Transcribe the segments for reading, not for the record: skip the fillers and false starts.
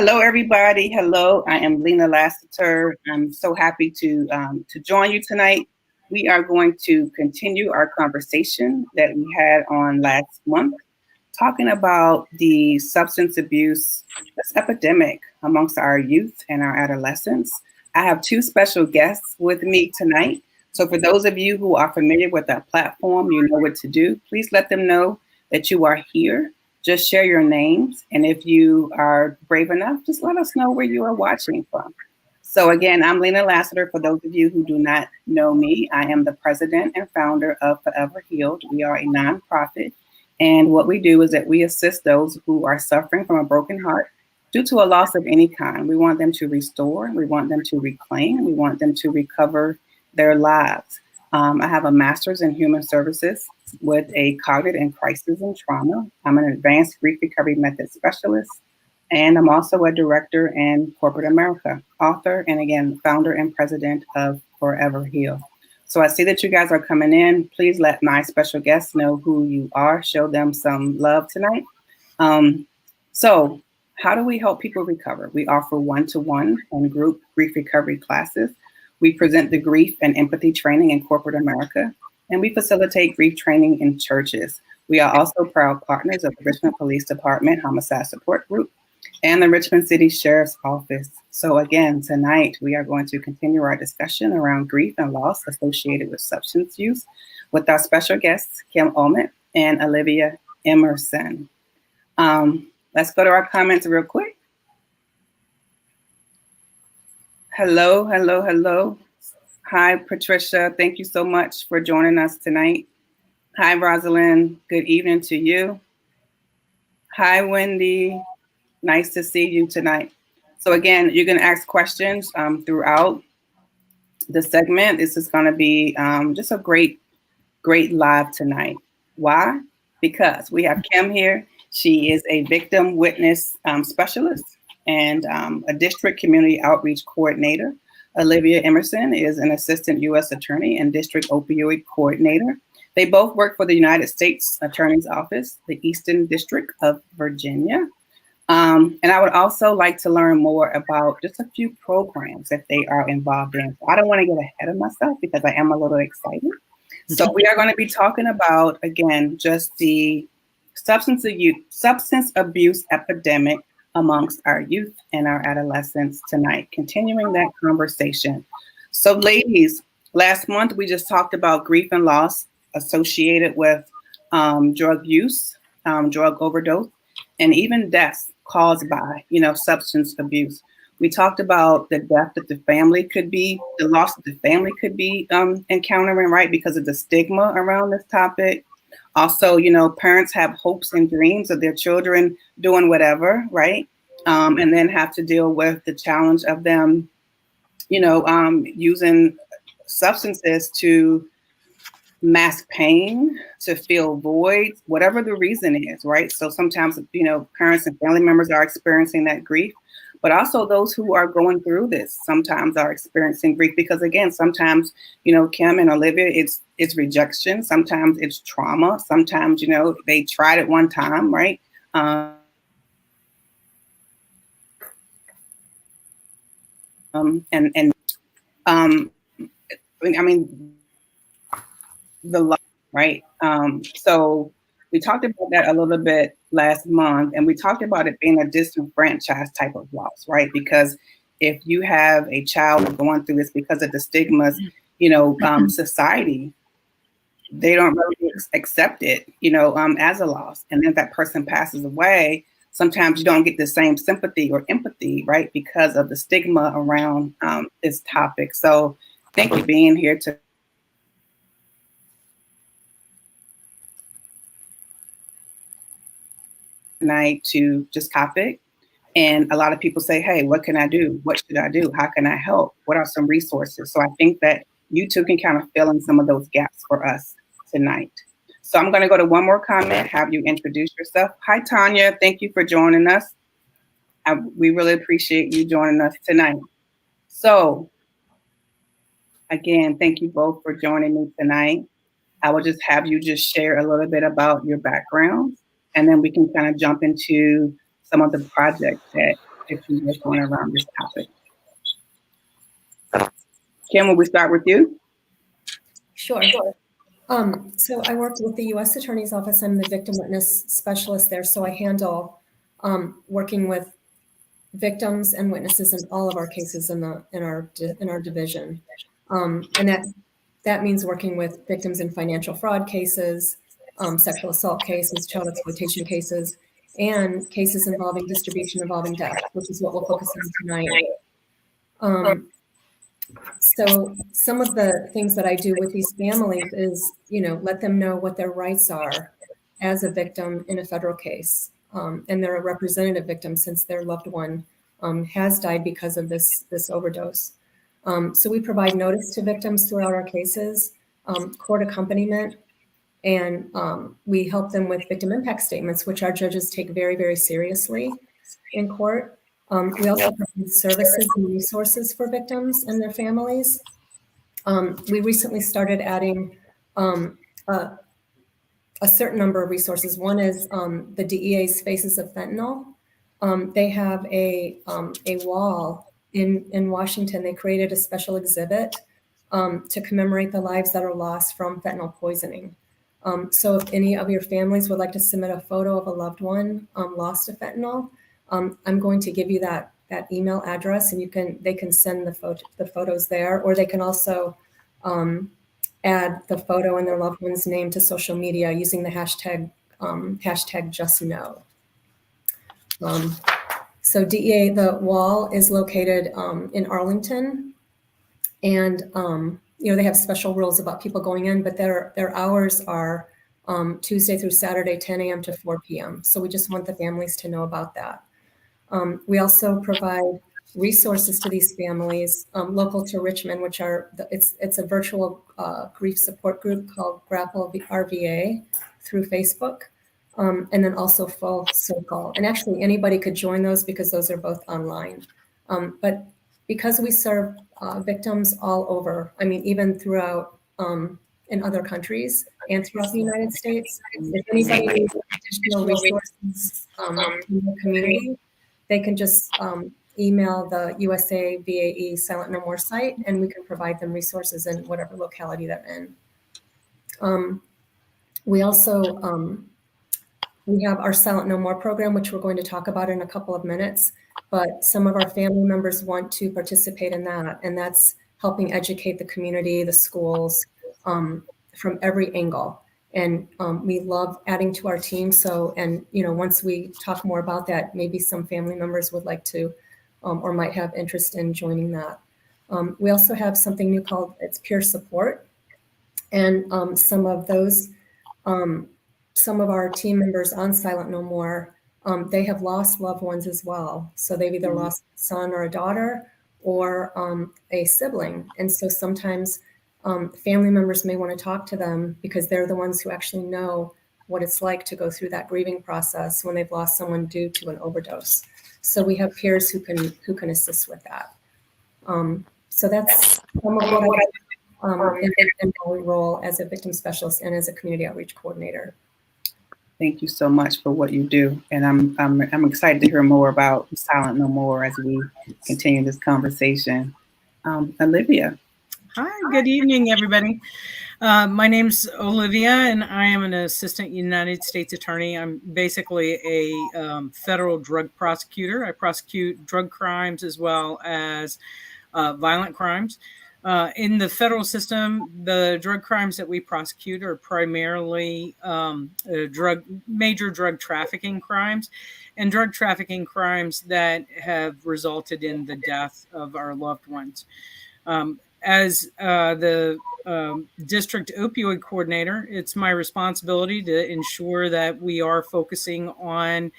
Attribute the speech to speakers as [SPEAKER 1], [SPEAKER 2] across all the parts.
[SPEAKER 1] Hello, everybody. Hello, I am Lena Lassiter. I'm so happy to join you tonight. We are going to continue our conversation that we had on last month, talking about the substance abuse this epidemic amongst our youth and our adolescents. I have two special guests with me tonight. So, for those of you who are familiar with our platform, you know what to do. Please let them know that you are here. Just share your names. And if you are brave enough, just let us know where you are watching from. So, again, I'm Lena Lassiter. For those of you who do not know me, I am the president and founder of Forever Healed. We are a nonprofit. And what we do is that we assist those who are suffering from a broken heart due to a loss of any kind. We want them to restore, we want them to reclaim, we want them to recover their lives. I have a master's in human services with a cognitive and crisis and trauma. I'm an advanced grief recovery method specialist, and I'm also a director in corporate America, author, and again, founder and president of Forever Heal. So I see that you guys are coming in. Please let my special guests know who you are. Show them some love tonight. Um, so how do we help people recover? We offer one-to-one and group grief recovery classes. We present the grief and empathy training in corporate America, and we facilitate grief training in churches. We are also proud partners of the Richmond Police Department Homicide Support Group and the Richmond City Sheriff's Office. So again, tonight we are going to continue our discussion around grief and loss associated with substance use with our special guests, Kim Olmert and Olivia Emerson. Let's go to our comments real quick. Hello, hello, hello. Hi, Patricia. Thank you so much for joining us tonight. Hi, Rosalind. Good evening to you. Hi, Wendy. Nice to see you tonight. So again, you're going to ask questions throughout the segment. This is going to be just a great live tonight. Why? Because we have Kim here. She is a victim witness specialist and a district community outreach coordinator. Olivia Emerson is an assistant U.S. attorney and district opioid coordinator. They both work for the United States Attorney's Office, the Eastern District of Virginia. And I would also like to learn more about just a few programs that they are involved in. I don't want to get ahead of myself because I am a little excited. So we are going to be talking about, again, just the substance abuse epidemic amongst our youth and our adolescents tonight, continuing that conversation. So ladies, last month we just talked about grief and loss associated with drug use, drug overdose, and even deaths caused by, substance abuse. We talked about the death that the family could be, the loss that the family could be encountering, right, because of the stigma around this topic. Also, parents have hopes and dreams of their children doing whatever, right? And then have to deal with the challenge of them, using substances to mask pain, to fill voids, whatever the reason is, right? So sometimes, parents and family members are experiencing that grief, but also those who are going through this sometimes are experiencing grief because, again, sometimes, Kim and Olivia, it's rejection. Sometimes it's trauma. Sometimes, they tried it one time, right? The love, right? So we talked about that a little bit last month, and we talked about it being a disenfranchised type of loss, right? Because if you have a child going through this because of the stigmas, society, they don't really accept it, as a loss. And then if that person passes away, sometimes you don't get the same sympathy or empathy, right? Because of the stigma around this topic. So thank you for being here tonight to just topic. And a lot of people say, hey, what can I do? What should I do? How can I help? What are some resources? So I think that you two can kind of fill in some of those gaps for us tonight. So I'm going to go to one more comment, have you introduce yourself. Hi, Tanya. Thank you for joining us. We really appreciate you joining us tonight. So again, thank you both for joining me tonight. I will just have you just share a little bit about your backgrounds, and then we can kind of jump into some of the projects that if you just want around this topic. Kim, will we start with you?
[SPEAKER 2] Sure. So I work with the U.S. Attorney's Office. I'm the victim witness specialist there. So I handle working with victims and witnesses in all of our cases in our division, and that means working with victims in financial fraud cases, sexual assault cases, child exploitation cases, and cases involving distribution involving death, which is what we'll focus on tonight. So some of the things that I do with these families is, let them know what their rights are as a victim in a federal case. And they're a representative victim since their loved one has died because of this overdose. So we provide notice to victims throughout our cases, court accompaniment, and we help them with victim impact statements, which our judges take very, very seriously in court. We also provide services and resources for victims and their families. We recently started adding a certain number of resources. One is the DEA's Faces of Fentanyl. They have a wall in Washington. They created a special exhibit to commemorate the lives that are lost from fentanyl poisoning. So if any of your families would like to submit a photo of a loved one lost to fentanyl, I'm going to give you that email address, and they can send the photos there, or they can also add the photo and their loved one's name to social media using the hashtag #JustKnow. So DEA, the wall is located in Arlington, and they have special rules about people going in, but their hours are Tuesday through Saturday, 10 a.m. to 4 p.m. So we just want the families to know about that. We also provide resources to these families local to Richmond, which it's a virtual grief support group called Grapple RVA through Facebook, and then also Full Circle. And actually anybody could join those because those are both online. But because we serve victims all over, even throughout in other countries and throughout the United States, if anybody needs additional resources in the community, they can just email the USA VAE Silent No More site, and we can provide them resources in whatever locality they're in. We also, we have our Silent No More program, which we're going to talk about in a couple of minutes, but some of our family members want to participate in that, and that's helping educate the community, the schools, from every angle. And we love adding to our team. So, and once we talk more about that, maybe some family members would like to or might have interest in joining that. We also have something new called it's peer support. And some of our team members on Silent No More, they have lost loved ones as well. So they've either lost a son or a daughter or a sibling. And so sometimes family members may want to talk to them because they're the ones who actually know what it's like to go through that grieving process when they've lost someone due to an overdose. So we have peers who can assist with that. So that's some of what I in my role as a victim specialist and as a community outreach coordinator.
[SPEAKER 1] Thank you so much for what you do, and I'm excited to hear more about Silent No More as we continue this conversation. Olivia.
[SPEAKER 3] Hi, good evening, everybody. My name's Olivia, and I am an assistant United States attorney. I'm basically a federal drug prosecutor. I prosecute drug crimes as well as violent crimes. In the federal system, the drug crimes that we prosecute are primarily major drug trafficking crimes and drug trafficking crimes that have resulted in the death of our loved ones. As the district opioid coordinator, it's my responsibility to ensure that we are focusing on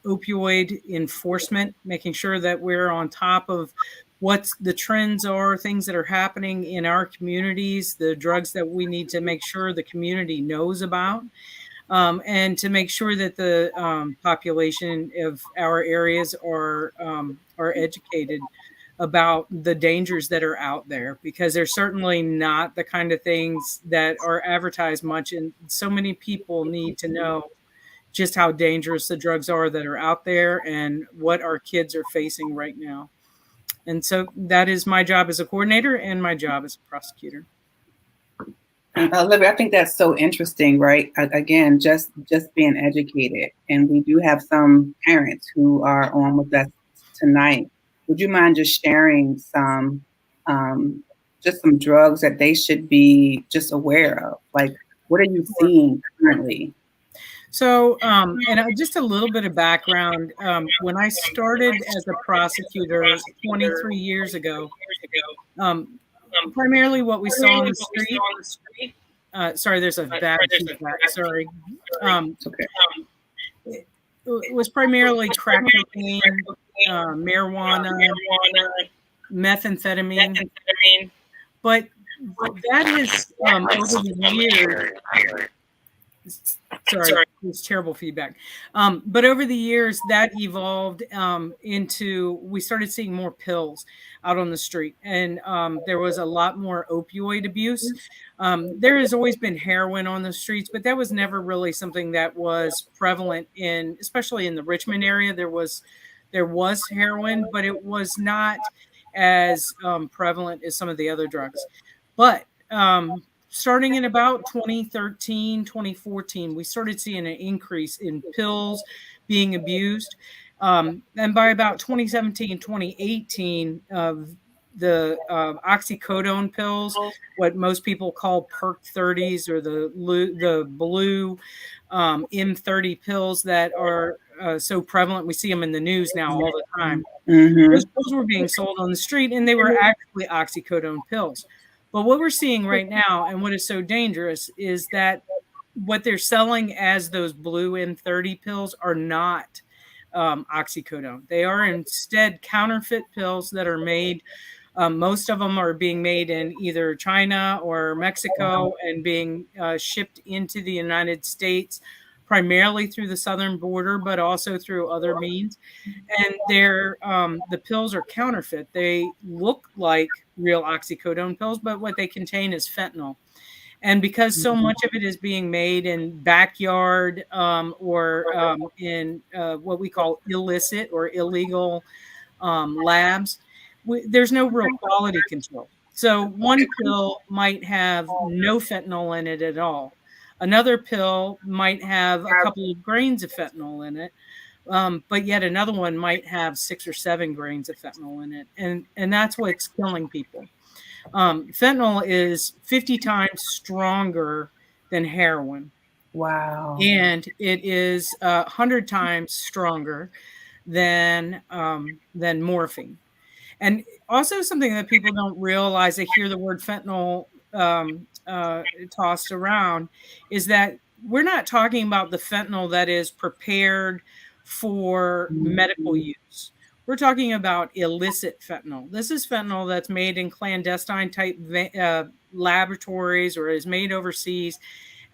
[SPEAKER 3] opioid enforcement, making sure that we're on top of what the trends are, things that are happening in our communities, the drugs that we need to make sure the community knows about, and to make sure that the population of our areas are educated about the dangers that are out there, because they're certainly not the kind of things that are advertised much. And so many people need to know just how dangerous the drugs are that are out there and what our kids are facing right now. And so that is my job as a coordinator and my job as a prosecutor.
[SPEAKER 1] Olivia, I think that's so interesting, right? Again, just being educated, and we do have some parents who are on with us tonight. Would you mind just sharing just some drugs that they should be just aware of? Like, what are you seeing currently?
[SPEAKER 3] So, just a little bit of background. When I started as a prosecutor 23 years ago, um, primarily what we saw on the street. Sorry, there's a bad feedback. Sorry.
[SPEAKER 1] It's okay.
[SPEAKER 3] It was primarily crack cocaine, marijuana, methamphetamine, but that has over the years. Sorry, it was terrible feedback. But over the years, that evolved into we started seeing more pills out on the street, and there was a lot more opioid abuse. There has always been heroin on the streets, but that was never really something that was prevalent in, especially in the Richmond area. There was heroin, but it was not as prevalent as some of the other drugs. But starting in about 2013, 2014, we started seeing an increase in pills being abused. And by about 2017, 2018, the oxycodone pills, what most people call perk 30s or the blue M30 pills that are so prevalent. We see them in the news now all the time. Those pills were being sold on the street, and they were actually oxycodone pills. But what we're seeing right now, and what is so dangerous, is that what they're selling as those blue M30 pills are not oxycodone. They are instead counterfeit pills that are made. Most of them are being made in either China or Mexico and being shipped into the United States, primarily through the southern border, but also through other means. And the pills are counterfeit. They look like real oxycodone pills, but what they contain is fentanyl. And because so much of it is being made in backyard or in what we call illicit or illegal labs, there's no real quality control. So one pill might have no fentanyl in it at all. Another pill might have a couple of grains of fentanyl in it. But yet another one might have 6 or 7 grains of fentanyl in it. And that's what's killing people. Fentanyl is 50 times stronger than heroin.
[SPEAKER 1] Wow.
[SPEAKER 3] And it is 100 times stronger than morphine. And also something that people don't realize, they hear the word fentanyl tossed around, is that we're not talking about the fentanyl that is prepared for medical use. We're talking about illicit fentanyl. This is fentanyl that's made in clandestine type laboratories or is made overseas.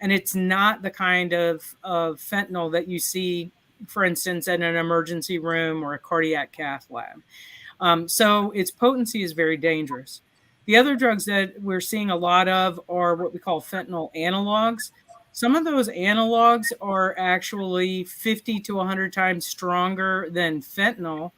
[SPEAKER 3] And it's not the kind of fentanyl that you see, for instance, in an emergency room or a cardiac cath lab. So its potency is very dangerous. The other drugs that we're seeing a lot of are what we call fentanyl analogs. Some of those analogs are actually 50 to 100 times stronger than fentanyl.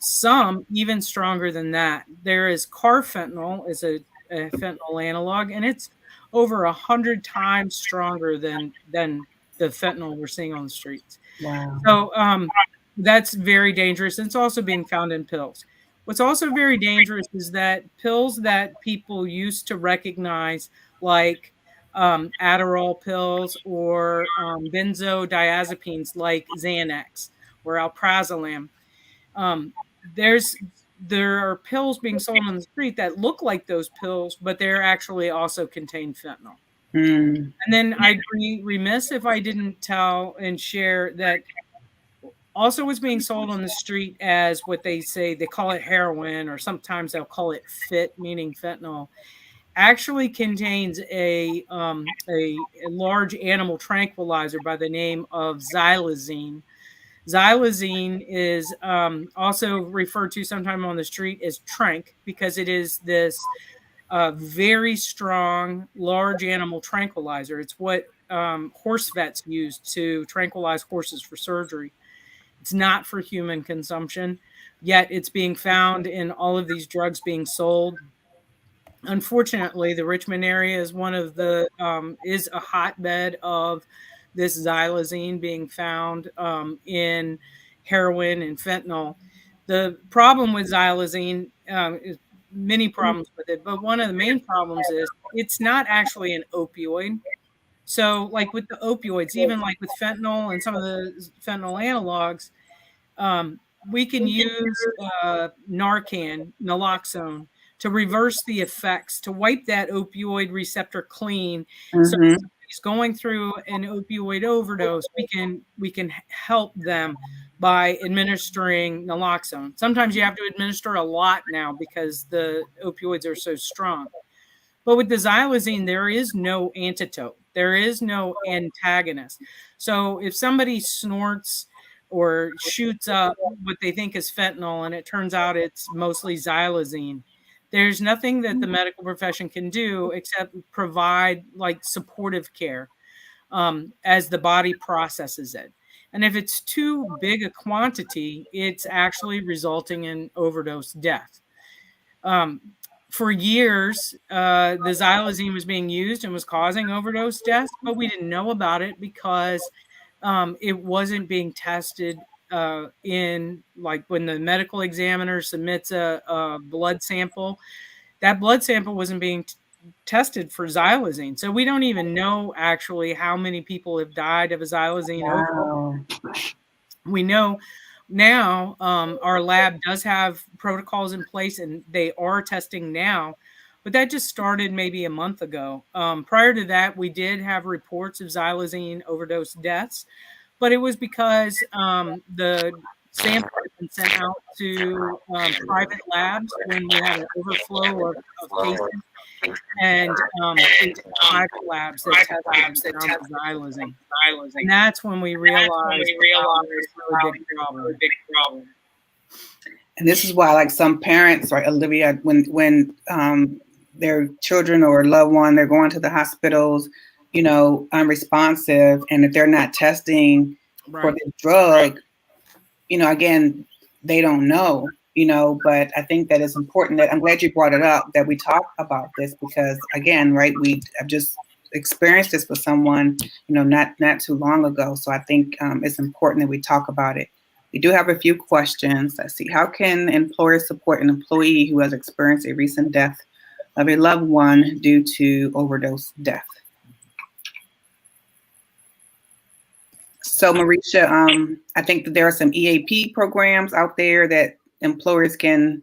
[SPEAKER 3] Some even stronger than that. There is carfentanil is a fentanyl analog, and it's over 100 times stronger than the fentanyl we're seeing on the streets.
[SPEAKER 1] Wow.
[SPEAKER 3] So that's very dangerous. And it's also being found in pills. What's also very dangerous is that pills that people used to recognize, like Adderall pills or benzodiazepines like Xanax or alprazolam, there are pills being sold on the street that look like those pills, but they're actually also contain fentanyl. And then I'd be remiss if I didn't tell and share that also what's being sold on the street as what they say, they call it heroin, or sometimes they'll call it fit, meaning fentanyl, actually contains a large animal tranquilizer by the name of xylazine. Xylazine is also referred to sometime on the street as trank because it is this very strong, large animal tranquilizer. It's what horse vets used to tranquilize horses for surgery. It's not for human consumption, yet it's being found in all of these drugs being sold. Unfortunately, the Richmond area is one of the is a hotbed of this xylazine being found in heroin and fentanyl. The problem with xylazine is many problems with it, but one of the main problems is it's not actually an opioid. So, like with the opioids, even like with fentanyl and some of the fentanyl analogs, we can use Narcan, naloxone, to reverse the effects, to wipe that opioid receptor clean. So if
[SPEAKER 1] Mm-hmm.
[SPEAKER 3] somebody's going through an opioid overdose, we can help them by administering naloxone. Sometimes you have to administer a lot now because the opioids are so strong. But with the xylazine, there is no antidote. There is no antagonist. So if somebody snorts or shoots up what they think is fentanyl and it turns out it's mostly xylazine, there's nothing that the medical profession can do except provide like supportive care as the body processes it. And if it's too big a quantity, it's actually resulting in overdose death. Um, for years, the xylazine was being used and was causing overdose deaths, but we didn't know about it because it wasn't being tested in like when the medical examiner submits a blood sample. That blood sample wasn't being tested for xylazine, so we don't even know actually how many people have died of a xylazine overdose.
[SPEAKER 1] Wow.
[SPEAKER 3] We know now our lab does have protocols in place and they are testing now, but that just started maybe a month ago. Prior to that, we did have reports of xylazine overdose deaths, but it was because the sample had been sent out to private labs when we had an overflow of cases, and it was private labs that tested and found the xylazine. And that's when we realized, wow, we have a really big problem.
[SPEAKER 1] And this is why, like some parents, right, Olivia, when their children or loved one, they're going to the hospitals, unresponsive, and if they're not testing for
[SPEAKER 3] Right.
[SPEAKER 1] this drug, again, they don't know, but I think that it's important that I'm glad you brought it up, that we talk about this because, again, right, I've just experienced this with someone, not too long ago. So I think it's important that we talk about it. We do have a few questions. Let's see. How can employers support an employee who has experienced a recent death of a loved one due to overdose death? So, Marisha, I think that there are some EAP programs out there that employers can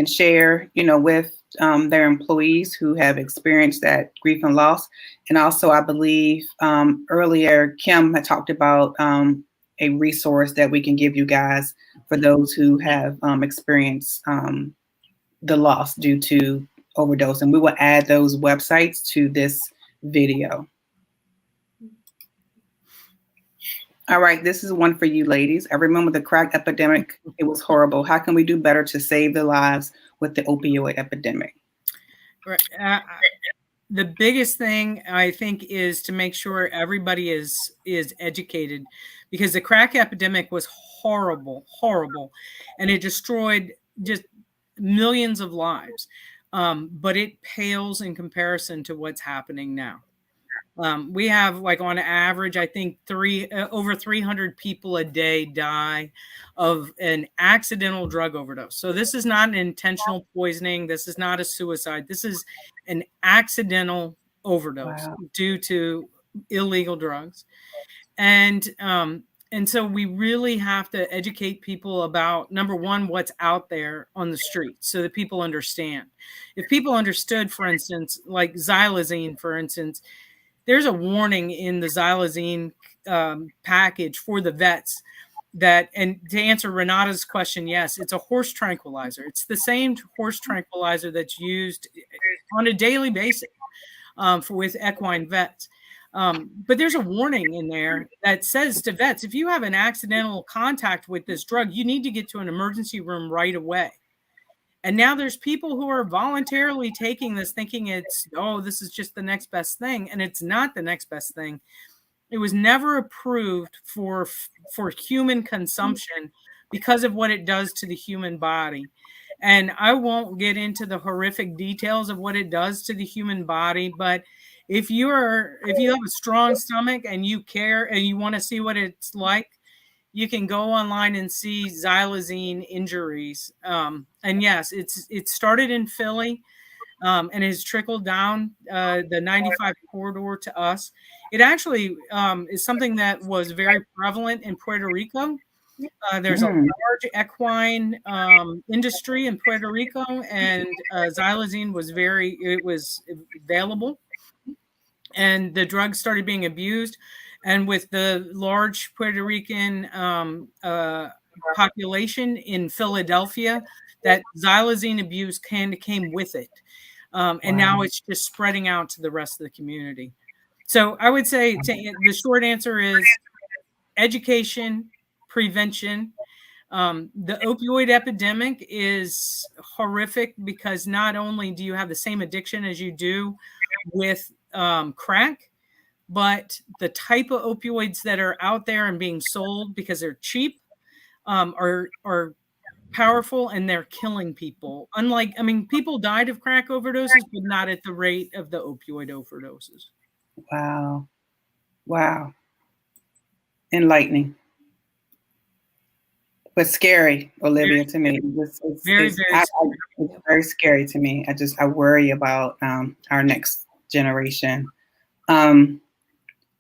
[SPEAKER 1] share, with their employees who have experienced that grief and loss. And also, I believe earlier Kim had talked about a resource that we can give you guys for those who have experienced the loss due to overdose. And we will add those websites to this video. All right, this is one for you ladies. I remember the crack epidemic. It was horrible. How can we do better to save the lives with the opioid epidemic?
[SPEAKER 3] Right. The biggest thing I think is to make sure everybody is educated, because the crack epidemic was horrible, horrible, and it destroyed just millions of lives. But it pales in comparison to what's happening now. We have, like, on average, I think over 300 people a day die of an accidental drug overdose. So this is not an intentional poisoning. This is not a suicide. This is an accidental overdose due to illegal drugs. And so we really have to educate people about, number one, what's out there on the street so that people understand. If people understood, for instance, like xylazine, for instance, there's a warning in the xylazine package for the vets that, and to answer Renata's question, yes, it's a horse tranquilizer. It's the same horse tranquilizer that's used on a daily basis with equine vets. But there's a warning in there that says to vets, if you have an accidental contact with this drug, you need to get to an emergency room right away. And now there's people who are voluntarily taking this thinking it's, oh, this is just the next best thing. And it's not the next best thing. It was never approved for human consumption because of what it does to the human body. And I won't get into the horrific details of what it does to the human body, but if you have a strong stomach and you care and you want to see what it's like, you can go online and see xylazine injuries. And yes, it started in Philly. And has trickled down the 95 corridor to us. It actually is something that was very prevalent in Puerto Rico. There's a large equine industry in Puerto Rico, and xylazine was available, and the drug started being abused. And with the large Puerto Rican population in Philadelphia, that xylazine abuse came with it. And now it's just spreading out to the rest of the community. So I would say the short answer is education, prevention. The opioid epidemic is horrific because not only do you have the same addiction as you do with crack, but the type of opioids that are out there and being sold because they're cheap are powerful, and they're killing people. People died of crack overdoses, but not at the rate of the opioid overdoses.
[SPEAKER 1] Wow. Enlightening. But scary, Olivia, to me. It's very scary to me. I worry about our next generation.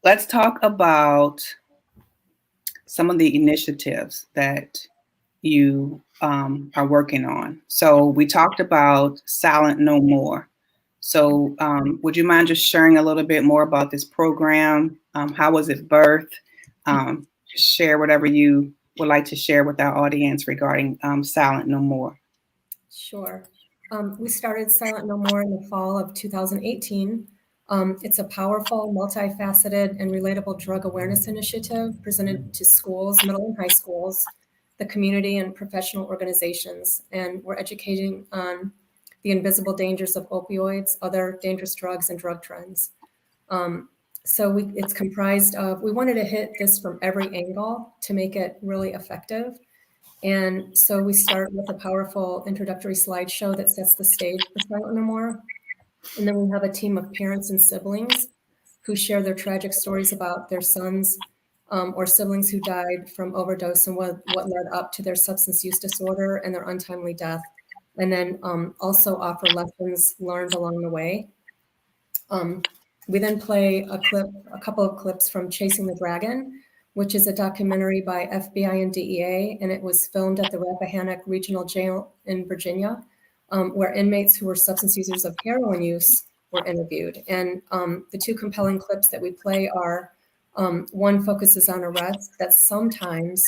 [SPEAKER 1] Let's talk about some of the initiatives that you are working on. So we talked about Silent No More. So would you mind just sharing a little bit more about this program? How was it birthed? Share whatever you would like to share with our audience regarding Silent No More.
[SPEAKER 2] Sure. We started Silent No More in the fall of 2018. It's a powerful, multifaceted, and relatable drug awareness initiative presented to schools, middle and high schools, the community, and professional organizations. And we're educating on the invisible dangers of opioids, other dangerous drugs, and drug trends. It's comprised of, we wanted to hit this from every angle to make it really effective. And so we start with a powerful introductory slideshow that sets the stage for Silent No More. And then we have a team of parents and siblings who share their tragic stories about their sons or siblings who died from overdose and what led up to their substance use disorder and their untimely death. And then also offer lessons learned along the way. We then play a couple of clips from Chasing the Dragon, which is a documentary by FBI and DEA, and it was filmed at the Rappahannock Regional Jail in Virginia, where inmates who were substance users of heroin use were interviewed. And the two compelling clips that we play are, one focuses on arrest, that sometimes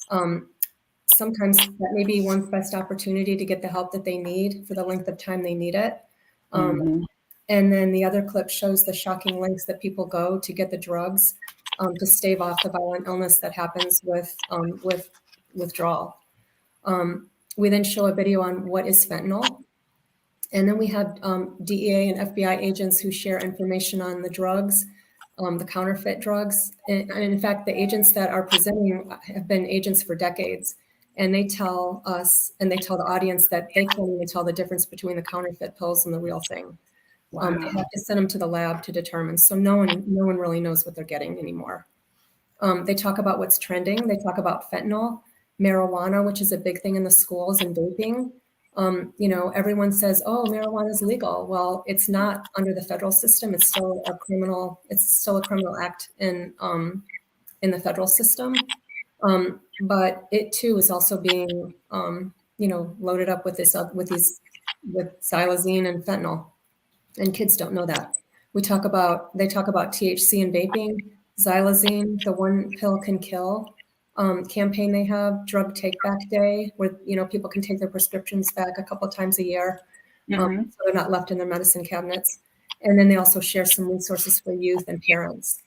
[SPEAKER 2] that may be one's best opportunity to get the help that they need for the length of time they need it. And then the other clip shows the shocking lengths that people go to get the drugs to stave off the violent illness that happens with withdrawal. We then show a video on what is fentanyl. And then we have DEA and FBI agents who share information on the drugs, the counterfeit drugs. And in fact, the agents that are presenting have been agents for decades. And they tell us, and they tell the audience that they can't even tell the difference between the counterfeit pills and the real thing.
[SPEAKER 1] Wow.
[SPEAKER 2] They have to send them to the lab to determine. So no one really knows what they're getting anymore. They talk about what's trending. They talk about fentanyl, marijuana, which is a big thing in the schools, and vaping. Everyone says, "Oh, marijuana is legal." Well, it's not under the federal system. It's still a criminal. It's still a criminal act in the federal system. But it too is also being, loaded up with xylazine and fentanyl. And kids don't know that. They talk about THC and vaping, xylazine, the one pill can kill campaign they have, Drug Take Back Day, where people can take their prescriptions back a couple of times a year, so they're not left in their medicine cabinets. And then they also share some resources for youth and parents.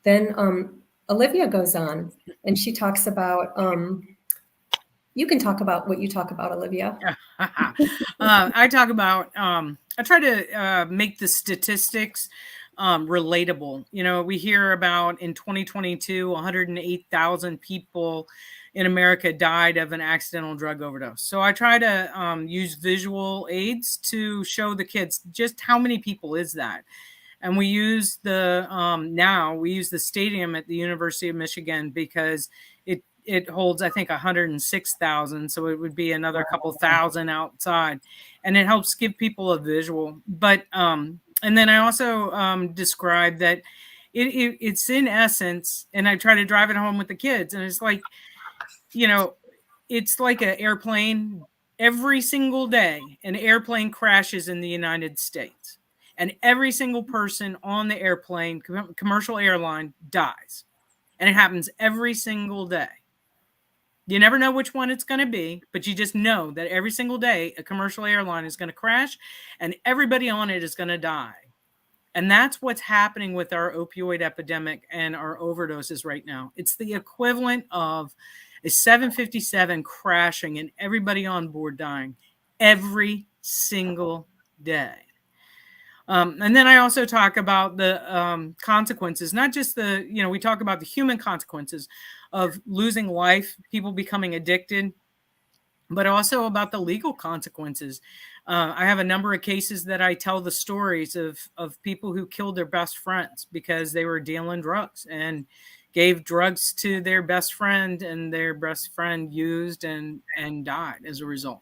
[SPEAKER 2] Then Olivia goes on and she talks about. You can talk about what you talk about, Olivia.
[SPEAKER 3] I talk about, I try to make the statistics relatable. You know, we hear about in 2022, 108,000 people in America died of an accidental drug overdose. So I try to use visual aids to show the kids just how many people is that. And we use the now we use the stadium at the University of Michigan because it holds, I think, 106,000, so it would be another couple thousand outside, and it helps give people a visual. But and then I also describe that it's in essence, and I try to drive it home with the kids, and it's like, you know, it's like an airplane. Every single day, an airplane crashes in the United States, and every single person on the airplane, commercial airline, dies. And it happens every single day. You never know which one it's going to be, but you just know that every single day a commercial airline is going to crash and everybody on it is going to die. And that's what's happening with our opioid epidemic and our overdoses right now. It's the equivalent of a 757 crashing and everybody on board dying every single day. And then I also talk about the consequences, not just the, you know, we talk about the human consequences of losing life, people becoming addicted, but also about the legal consequences. I have a number of cases that I tell the stories of people who killed their best friends because they were dealing drugs and gave drugs to their best friend, and their best friend used and died as a result.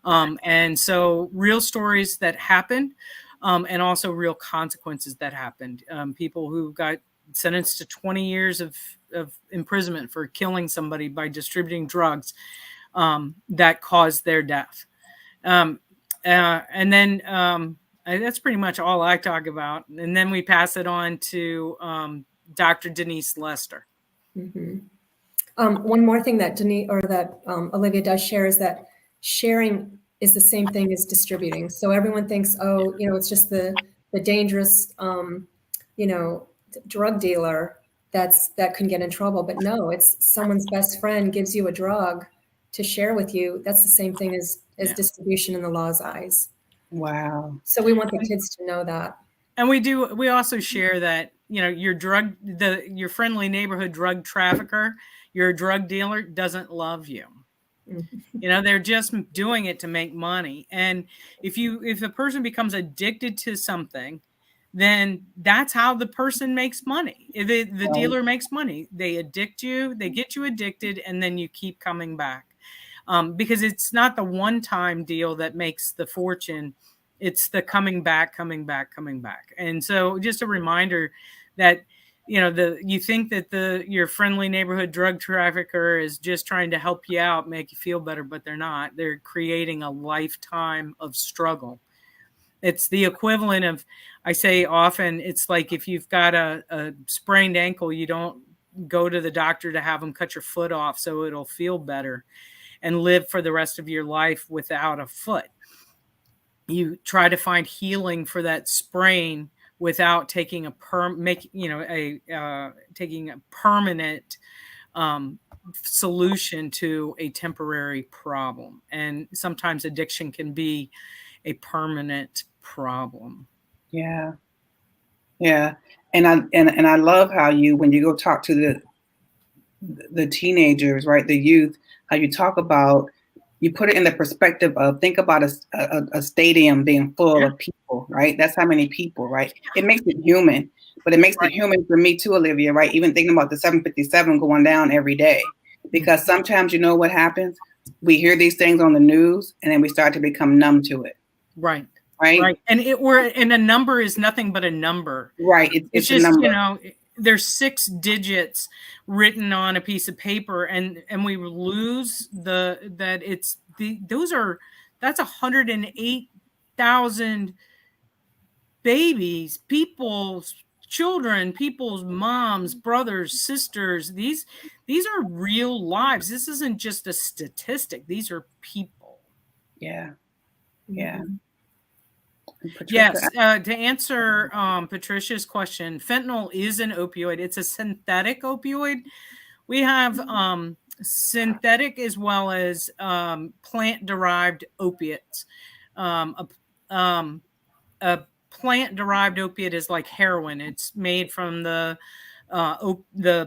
[SPEAKER 3] And so real stories that happened, and also real consequences that happened. People who got sentenced to 20 years of imprisonment for killing somebody by distributing drugs that caused their death. And then that's pretty much all I talk about. And then we pass it on to Dr. Denise Lester.
[SPEAKER 2] Mm-hmm. One more thing that Denise or that Olivia does share is that sharing is the same thing as distributing. So everyone thinks, oh, you know, it's just the dangerous, you know, drug dealer that can get in trouble. But no, it's someone's best friend gives you a drug to share with you. That's the same thing as distribution in the law's eyes.
[SPEAKER 1] Wow.
[SPEAKER 2] So we want the kids to know that.
[SPEAKER 3] And we also share that, you know, your friendly neighborhood drug trafficker, your drug dealer doesn't love you.
[SPEAKER 2] Mm-hmm.
[SPEAKER 3] You know, they're just doing it to make money. And if a person becomes addicted to something, then that's how the person makes money. The dealer makes money. They addict you, they get you addicted, and then you keep coming back. Because it's not the one-time deal that makes the fortune. It's the coming back. And so just a reminder that, you know, you think that your friendly neighborhood drug trafficker is just trying to help you out, make you feel better, but they're not. They're creating a lifetime of struggle. It's the equivalent of, I say often, it's like if you've got a sprained ankle, you don't go to the doctor to have them cut your foot off so it'll feel better and live for the rest of your life without a foot. You try to find healing for that sprain without taking taking a permanent solution to a temporary problem. And sometimes addiction can be a permanent problem.
[SPEAKER 1] Yeah. Yeah. And I love how when you go talk to the teenagers, right, the youth, how you talk about, you put it in the perspective of, think about a stadium being full of people, right? That's how many people, right? It makes it human, but it makes it human for me too, Olivia, right? Even thinking about the 757 going down every day, because sometimes, you know what happens? We hear these things on the news and then we start to become numb to it.
[SPEAKER 3] Right.
[SPEAKER 1] Right.
[SPEAKER 3] And a number is nothing but a number.
[SPEAKER 1] Right. It's
[SPEAKER 3] just,
[SPEAKER 1] a number.
[SPEAKER 3] you know, there's 6 digits written on a piece of paper, and we lose that's 108,000 babies, people's children, people's moms, brothers, sisters. These are real lives. This isn't just a statistic. These are people.
[SPEAKER 1] Yeah. Yeah.
[SPEAKER 2] Mm-hmm.
[SPEAKER 3] Yes, to answer Patricia's question, fentanyl is an opioid. It's a synthetic opioid. We have synthetic as well as plant-derived opiates. A plant-derived opiate is like heroin. It's made from the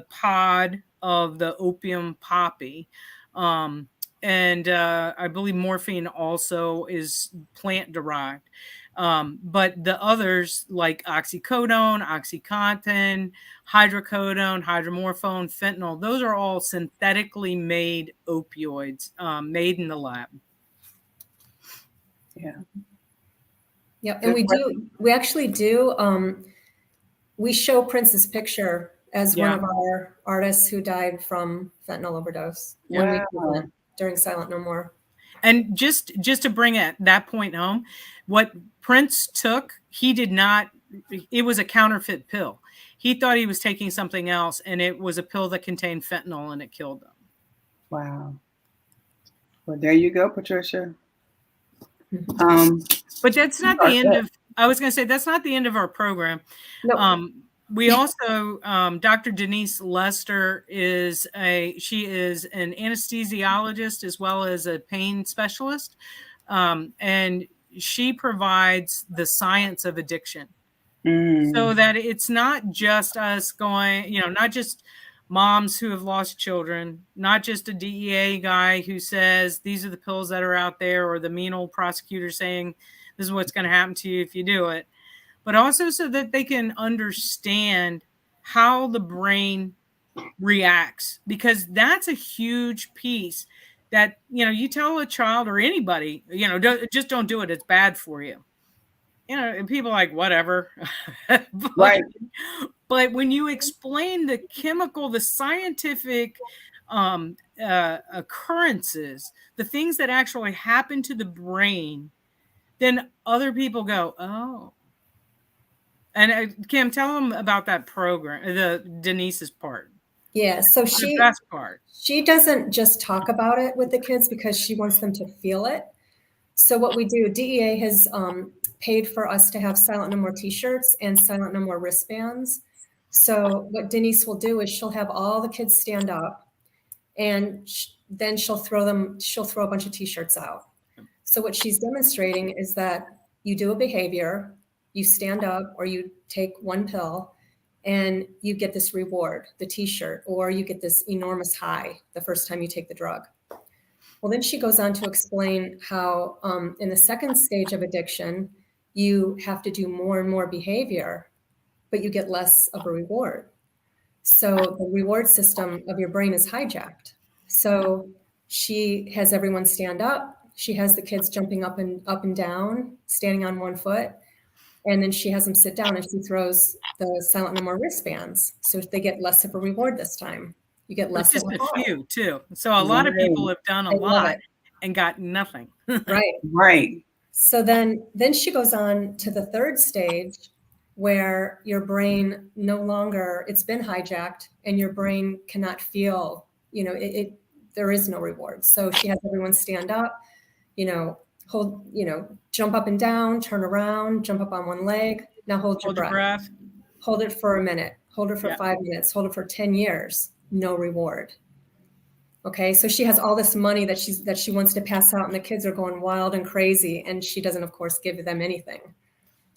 [SPEAKER 3] pod of the opium poppy. And I believe morphine also is plant-derived. But the others like oxycodone, oxycontin, hydrocodone, hydromorphone, fentanyl, those are all synthetically made opioids made in the lab.
[SPEAKER 1] Yeah.
[SPEAKER 2] Yeah, and we actually do, we show Prince's picture as one of our artists who died from fentanyl overdose when we present during Silent No More.
[SPEAKER 3] And just to bring that point home, what Prince took, he did not, it was a counterfeit pill. He thought he was taking something else, and it was a pill that contained fentanyl, and it killed him.
[SPEAKER 1] Wow. Well, there you go, Patricia.
[SPEAKER 3] But that's not the end of, I was going to say, that's not the end of our program.
[SPEAKER 2] Nope.
[SPEAKER 3] We also, Dr. Denise Lester she is an anesthesiologist as well as a pain specialist. And she provides the science of addiction so that it's not just us going, not just moms who have lost children, not just a DEA guy who says these are the pills that are out there, or the mean old prosecutor saying this is what's going to happen to you if you do it, but also so that they can understand how the brain reacts, because that's a huge piece that, you tell a child or anybody, just don't do it. It's bad for you. And people are like, whatever.
[SPEAKER 1] Right.
[SPEAKER 3] But when you explain the chemical, the scientific occurrences, the things that actually happen to the brain, then other people go, oh. And Kim, tell them about that program, the Denise's part.
[SPEAKER 2] Yeah, so
[SPEAKER 3] the best part.
[SPEAKER 2] She doesn't just talk about it with the kids because she wants them to feel it. So what we do, DEA has paid for us to have Silent No More t-shirts and Silent No More wristbands. So what Denise will do is she'll have all the kids stand up, and then she'll throw a bunch of t-shirts out. So what she's demonstrating is that you do a behavior, you stand up or you take one pill, and you get this reward, the t-shirt, or you get this enormous high the first time you take the drug. Well, then she goes on to explain how in the second stage of addiction, you have to do more and more behavior, but you get less of a reward. So the reward system of your brain is hijacked. So she has everyone stand up. She has the kids jumping up and down, standing on one foot. And then she has them sit down, and she throws the Silent No More wristbands. So they get less of a reward this time. You get less
[SPEAKER 3] just
[SPEAKER 2] of
[SPEAKER 3] a few too. So a lot of people have done a lot and got nothing.
[SPEAKER 2] Right. So then she goes on to the third stage, where your brain no longer, it's been hijacked, and your brain cannot feel, there is no reward. So she has everyone stand up, hold, jump up and down, turn around, jump up on one leg. Now hold your breath. Hold it for a minute. Hold it for 5 minutes. Hold it for 10 years. No reward. Okay, so she has all this money that she wants to pass out, and the kids are going wild and crazy, and she doesn't, of course, give them anything.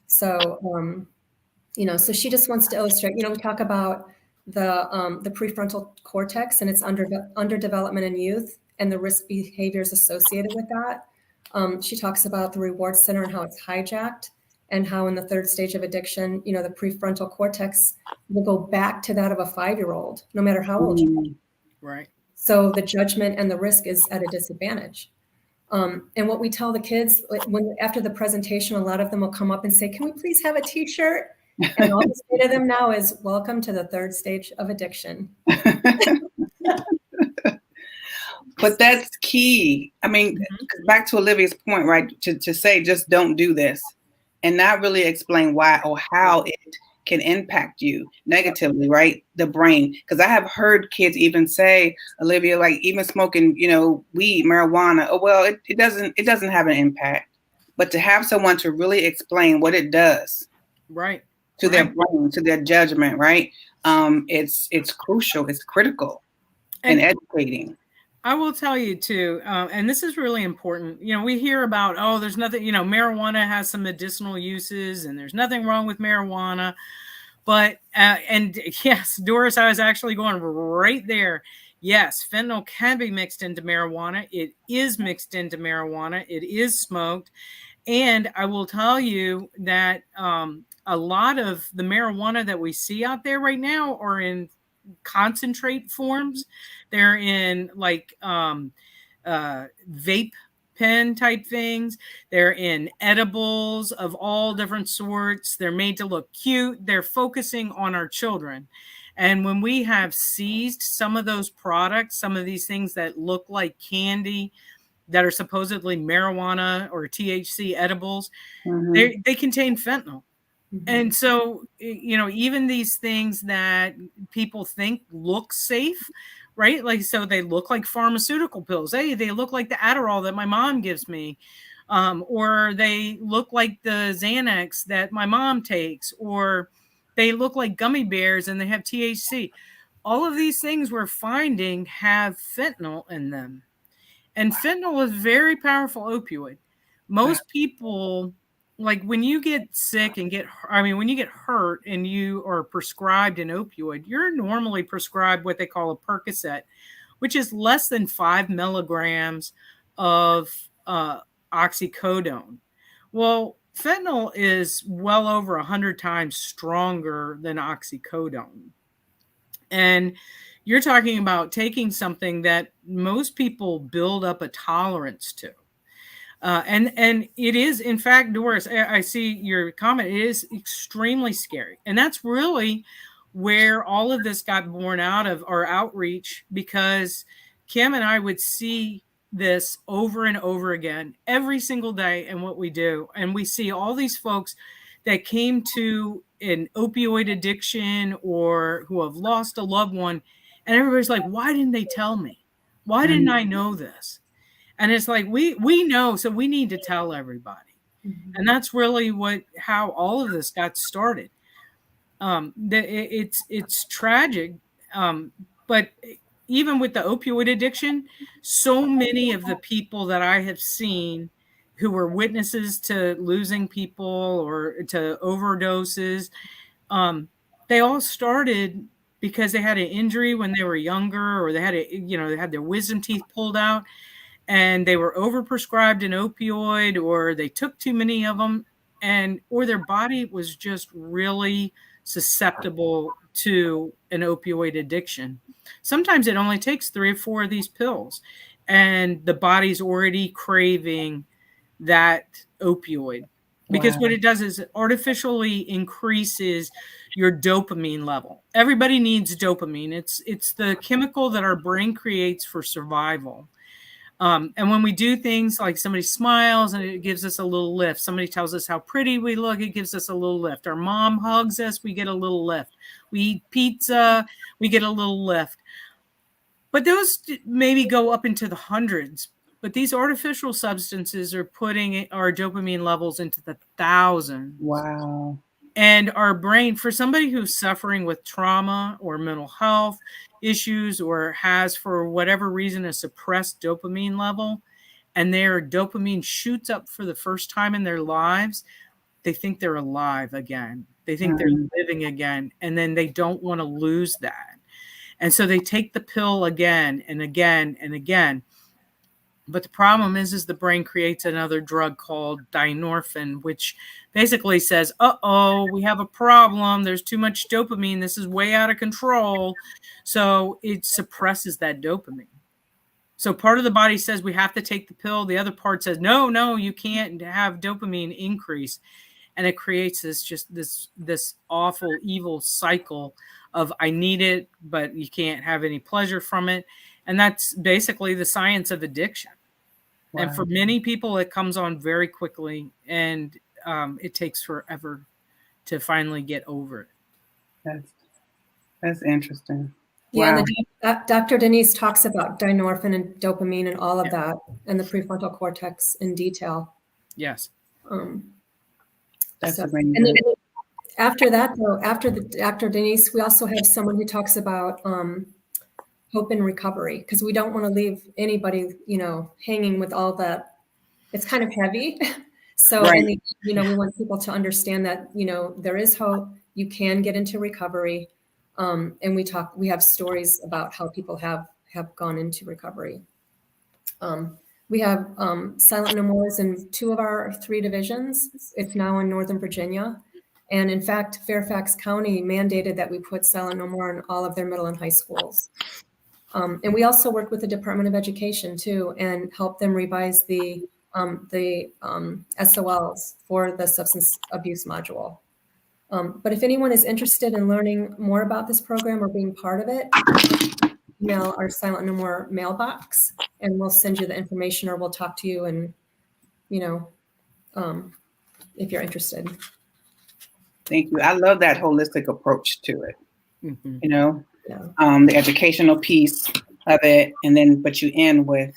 [SPEAKER 2] So, so she just wants to illustrate. We talk about the prefrontal cortex and its under development in youth, and the risk behaviors associated with that. She talks about the reward center and how it's hijacked, and how in the third stage of addiction, the prefrontal cortex will go back to that of a 5-year-old, no matter how old you are.
[SPEAKER 3] Right.
[SPEAKER 2] So the judgment and the risk is at a disadvantage. And what we tell the kids, after the presentation, a lot of them will come up and say, "Can we please have a t-shirt?" And all we say to them now is, "Welcome to the third stage of addiction."
[SPEAKER 1] But that's key. I mean, back to Olivia's point, right? To say, just don't do this, and not really explain why or how it can impact you negatively, right? The brain. Because I have heard kids even say, Olivia, like even smoking, weed, marijuana, oh, well, it doesn't have an impact. But to have someone to really explain what it does,
[SPEAKER 3] right,
[SPEAKER 1] to their brain, to their judgment, right? It's crucial, it's critical, and educating.
[SPEAKER 3] I will tell you too, and this is really important. We hear about, oh, there's nothing, marijuana has some medicinal uses and there's nothing wrong with marijuana. But, and yes, Doris, I was actually going right there. Yes, fentanyl can be mixed into marijuana. It is mixed into marijuana. It is smoked. And I will tell you that a lot of the marijuana that we see out there right now are in concentrate forms. They're in like vape pen type things. They're in edibles of all different sorts. They're made to look cute. They're focusing on our children. And when we have seized some of those products, some of these things that look like candy, that are supposedly marijuana or THC edibles,
[SPEAKER 1] Mm-hmm.
[SPEAKER 3] they contain fentanyl. And so, even these things that people think look safe, right? Like, so they look like pharmaceutical pills. Hey, they look like the Adderall that my mom gives me. Or they look like the Xanax that my mom takes, or they look like gummy bears and they have THC. All of these things we're finding have fentanyl in them. And fentanyl is a very powerful opioid.
[SPEAKER 1] Wow.
[SPEAKER 3] Most people, like when you get sick and when you get hurt and you are prescribed an opioid, you're normally prescribed what they call a Percocet, which is less than 5 milligrams of oxycodone. Well, fentanyl is well over 100 times stronger than oxycodone. And you're talking about taking something that most people build up a tolerance to. And it is, in fact, Doris, I see your comment. It is extremely scary. And that's really where all of this got born out of our outreach, because Kim and I would see this over and over again every single day in what we do. And we see all these folks that came to an opioid addiction or who have lost a loved one. And everybody's like, why didn't they tell me? Why didn't I know this? And it's like, we know, so we need to tell everybody. And that's really how all of this got started. It's tragic. But even with the opioid addiction, so many of the people that I have seen who were witnesses to losing people or to overdoses, they all started because they had an injury when they were younger, or they had their wisdom teeth pulled out, and they were overprescribed an opioid, or they took too many of them, or their body was just really susceptible to an opioid addiction. Sometimes it only takes 3 or 4 of these pills, and the body's already craving that opioid. Because
[SPEAKER 1] Wow.
[SPEAKER 3] what it does is it artificially increases your dopamine level. Everybody needs dopamine. It's the chemical that our brain creates for survival. And when we do things like somebody smiles and it gives us a little lift, somebody tells us how pretty we look, it gives us a little lift. Our mom hugs us, we get a little lift. We eat pizza, we get a little lift. But those maybe go up into the hundreds. But these artificial substances are putting our dopamine levels into the thousands.
[SPEAKER 1] Wow.
[SPEAKER 3] And our brain, for somebody who's suffering with trauma or mental health issues, or has, for whatever reason, a suppressed dopamine level, and their dopamine shoots up for the first time in their lives, they think they're alive again. They think they're living again. And then they don't want to lose that. And so they take the pill again and again and again. But the problem is the brain creates another drug called dynorphin, which basically says, uh-oh, we have a problem. There's too much dopamine. This is way out of control. So it suppresses that dopamine. So part of the body says we have to take the pill. The other part says, no, you can't have dopamine increase. And it creates this awful, evil cycle of I need it, but you can't have any pleasure from it. And that's basically the science of addiction.
[SPEAKER 1] Wow.
[SPEAKER 3] And for many people, it comes on very quickly, and it takes forever to finally get over it.
[SPEAKER 1] That's interesting.
[SPEAKER 2] Yeah,
[SPEAKER 1] Wow.
[SPEAKER 2] Dr. Denise talks about dynorphin and dopamine and all of that and the prefrontal cortex in detail.
[SPEAKER 3] Yes.
[SPEAKER 1] That's
[SPEAKER 2] So,
[SPEAKER 1] amazing.
[SPEAKER 2] and then after that, though, after Dr. Denise, we also have someone who talks about hope in recovery, because we don't want to leave anybody, hanging with all that. It's kind of heavy. So,
[SPEAKER 1] Right.
[SPEAKER 2] we want people to understand that, there is hope. You can get into recovery. And we have stories about how people have gone into recovery. We have Silent No Mores in 2 of our 3 divisions. It's now in Northern Virginia. And in fact, Fairfax County mandated that we put Silent No More in all of their middle and high schools. And we also work with the Department of Education too, and help them revise the SOLs for the substance abuse module. But if anyone is interested in learning more about this program or being part of it, email our Silent No More mailbox, and we'll send you the information, or we'll talk to you, and if you're interested.
[SPEAKER 1] Thank you. I love that holistic approach to it.
[SPEAKER 3] Mm-hmm.
[SPEAKER 1] The educational piece of it, and then but you end with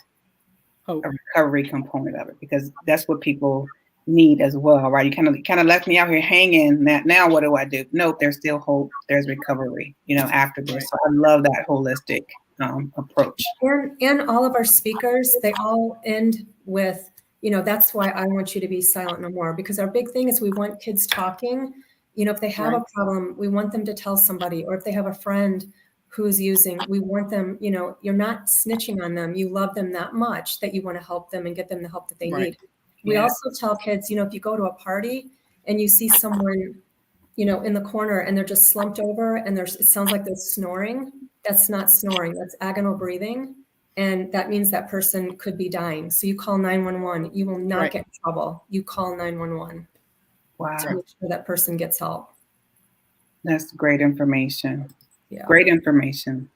[SPEAKER 1] a recovery component of it, because that's what people need as well, right? You kind of left me out here hanging. Now what do I do? Nope, there's still hope. There's recovery, after this. So I love that holistic approach.
[SPEAKER 2] And all of our speakers, they all end with, that's why I want you to be silent no more, because our big thing is we want kids talking. If they have a problem, we want them to tell somebody, or if they have a friend who's using, we want them, you're not snitching on them. You love them that much that you want to help them and get them the help that they need. We also tell kids, if you go to a party and you see someone, in the corner and they're just slumped over and it sounds like they're snoring, that's not snoring, that's agonal breathing. And that means that person could be dying. So you call 911. You will not get in trouble. You call 911.
[SPEAKER 1] Wow.
[SPEAKER 2] To make sure that person gets help.
[SPEAKER 1] That's great information.
[SPEAKER 2] Yeah.
[SPEAKER 1] Great information.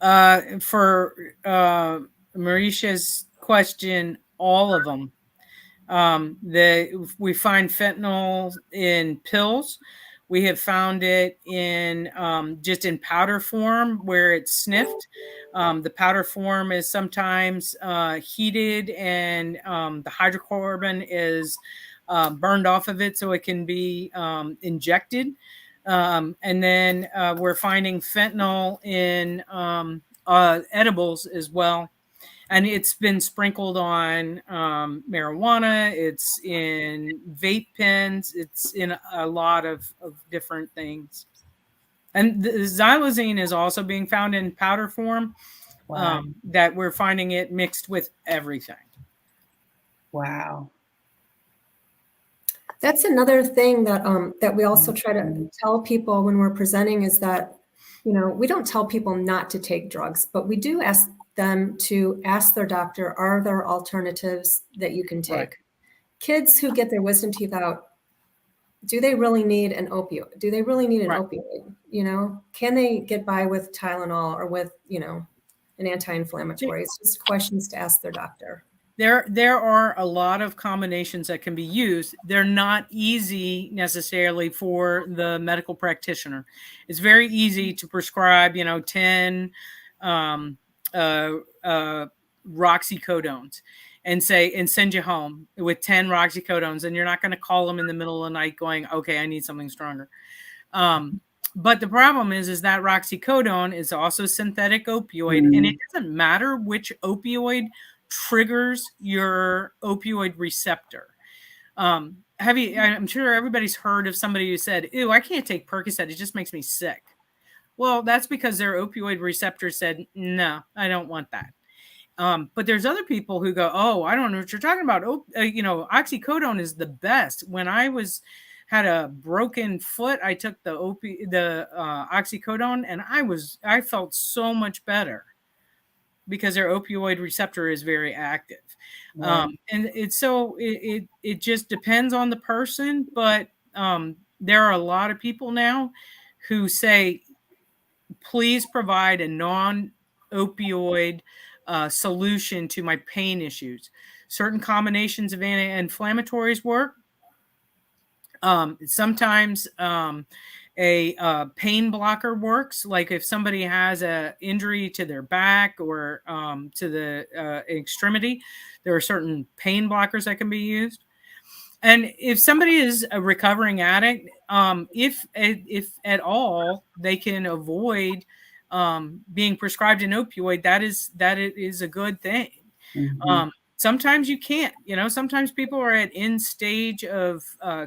[SPEAKER 3] For Marisha's question, all of them. We find fentanyl in pills. We have found it in just in powder form where it's sniffed. The powder form is sometimes heated, and the hydrocarbon is burned off of it so it can be injected. And then we're finding fentanyl in edibles as well. And it's been sprinkled on marijuana. It's in vape pens. It's in a lot of different things. And the xylazine is also being found in powder form.
[SPEAKER 1] Wow.
[SPEAKER 3] That we're finding it mixed with everything.
[SPEAKER 1] Wow.
[SPEAKER 2] That's another thing that that we also try to tell people when we're presenting is that, we don't tell people not to take drugs, but we do ask them to ask their doctor, are there alternatives that you can take? Right. Kids who get their wisdom teeth out, do they really need an opioid? Do they really need an opioid? Can they get by with Tylenol or with, an anti-inflammatory? It's just questions to ask their doctor.
[SPEAKER 3] There are a lot of combinations that can be used. They're not easy necessarily for the medical practitioner. It's very easy to prescribe, 10 roxycodones and send you home with 10 roxycodones, and you're not going to call them in the middle of the night going, okay, I need something stronger. But the problem is that roxycodone is also synthetic opioid, and it doesn't matter which opioid triggers your opioid receptor. I'm sure everybody's heard of somebody who said, ew, I can't take Percocet, it just makes me sick. Well, that's because their opioid receptor said, no, I don't want that. But there's other people who go, oh, I don't know what you're talking about. Oxycodone is the best. When I had a broken foot, I took the oxycodone, and I felt so much better because their opioid receptor is very active. Right. And it just depends on the person. But there are a lot of people now who say, please provide a non-opioid solution to my pain issues. Certain combinations of anti-inflammatories work. Sometimes a pain blocker works. Like if somebody has an injury to their back or to the extremity, there are certain pain blockers that can be used. And if somebody is a recovering addict, if at all they can avoid being prescribed an opioid, that it is a good thing.
[SPEAKER 1] Mm-hmm.
[SPEAKER 3] Sometimes you can't. Sometimes people are at end stage of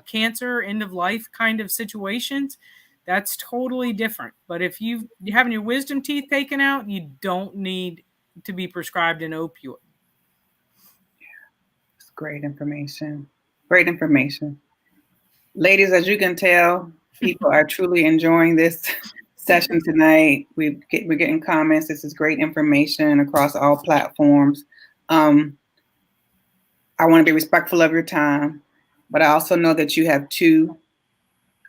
[SPEAKER 3] cancer, end of life kind of situations. That's totally different. But if you're having your wisdom teeth taken out, you don't need to be prescribed an opioid.
[SPEAKER 1] It's great information. Great information. Ladies, as you can tell, people are truly enjoying this session tonight. We're getting comments. This is great information across all platforms. I want to be respectful of your time, but I also know that you have two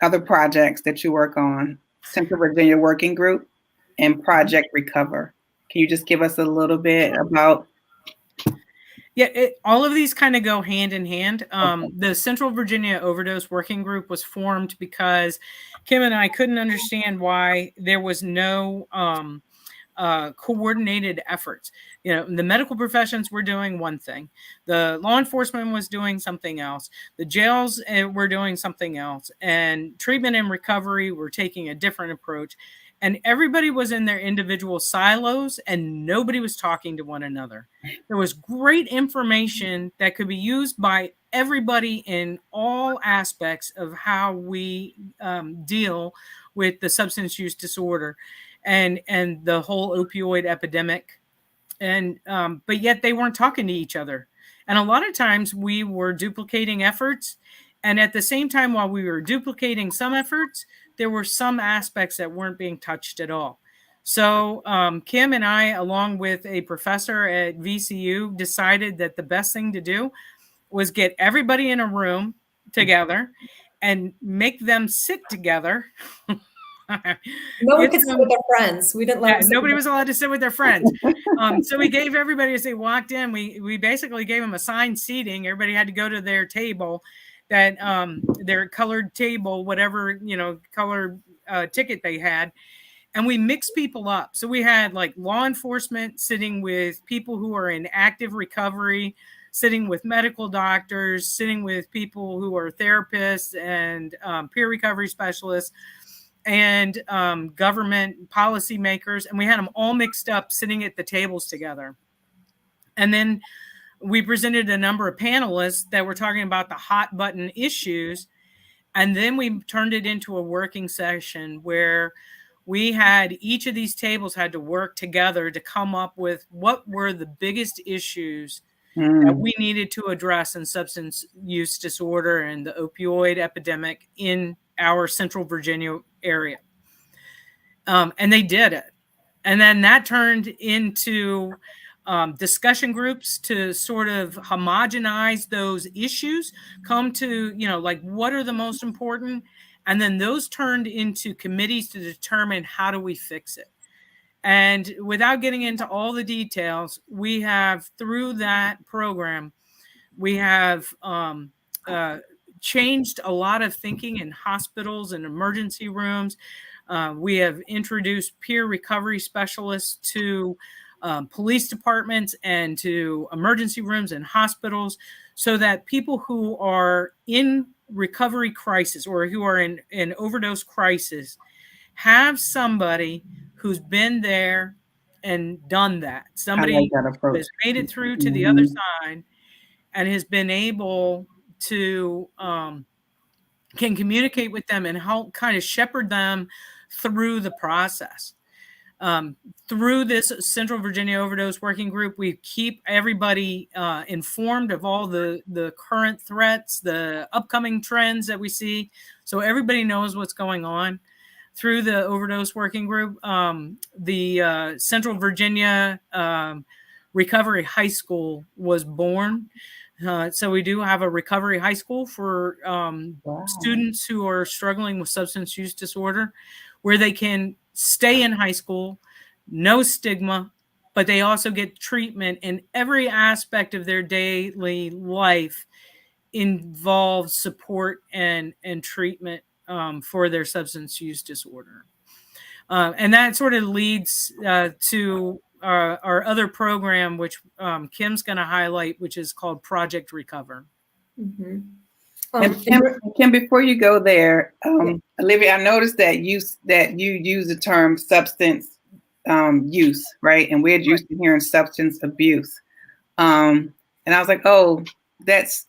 [SPEAKER 1] other projects that you work on, Central Virginia Working Group and Project Recover. Can you just give us a little bit about?
[SPEAKER 3] Yeah, all of these kind of go hand in hand.
[SPEAKER 1] Okay.
[SPEAKER 3] The Central Virginia Overdose Working Group was formed because Kim and I couldn't understand why there was no coordinated efforts. The medical professions were doing one thing, the law enforcement was doing something else, the jails were doing something else, and treatment and recovery were taking a different approach. And everybody was in their individual silos and nobody was talking to one another. There was great information that could be used by everybody in all aspects of how we deal with the substance use disorder and the whole opioid epidemic. And but yet they weren't talking to each other. And a lot of times we were duplicating efforts. And at the same time, while we were duplicating some efforts, there were some aspects that weren't being touched at all. So Kim and I, along with a professor at VCU, decided that the best thing to do was get everybody in a room together and make them sit together.
[SPEAKER 2] No one could sit with their friends. We didn't let them sit
[SPEAKER 3] Nobody was allowed to sit with their friends. So we gave everybody, as they walked in, we basically gave them assigned seating. Everybody had to go to their table, that their colored table, whatever colored ticket they had, and we mixed people up. So we had like law enforcement sitting with people who are in active recovery, sitting with medical doctors, sitting with people who are therapists and peer recovery specialists, and government policymakers, and we had them all mixed up sitting at the tables together. And then we presented a number of panelists that were talking about the hot button issues. And then we turned it into a working session where we had each of these tables had to work together to come up with what were the biggest issues that we needed to address in substance use disorder and the opioid epidemic in our Central Virginia area. And they did it. And then that turned into discussion groups to sort of homogenize those issues, come to, like what are the most important? And then those turned into committees to determine how do we fix it. And without getting into all the details, we have, through that program, we have changed a lot of thinking in hospitals and emergency rooms. We have introduced peer recovery specialists to police departments and to emergency rooms and hospitals, so that people who are in recovery crisis or who are in overdose crisis have somebody who's been there and done that. Somebody
[SPEAKER 1] I like that approach.
[SPEAKER 3] has made it through to the other side and has been able to can communicate with them and help kind of shepherd them through the process. Through this Central Virginia Overdose Working Group, we keep everybody informed of all the current threats, the upcoming trends that we see, so everybody knows what's going on. Through the Overdose Working Group, the Central Virginia Recovery High School was born. So we do have a recovery high school for students who are struggling with substance use disorder, where they can stay in high school, no stigma, but they also get treatment in every aspect of their daily life involves support and treatment for their substance use disorder. And that sort of leads to our other program, which Kim's going to highlight, which is called Project Recover.
[SPEAKER 2] Mm-hmm.
[SPEAKER 1] And Kim, before you go there, Olivia, I noticed that you use the term substance use, right? And we're used to hearing substance abuse. And I was like, oh, that's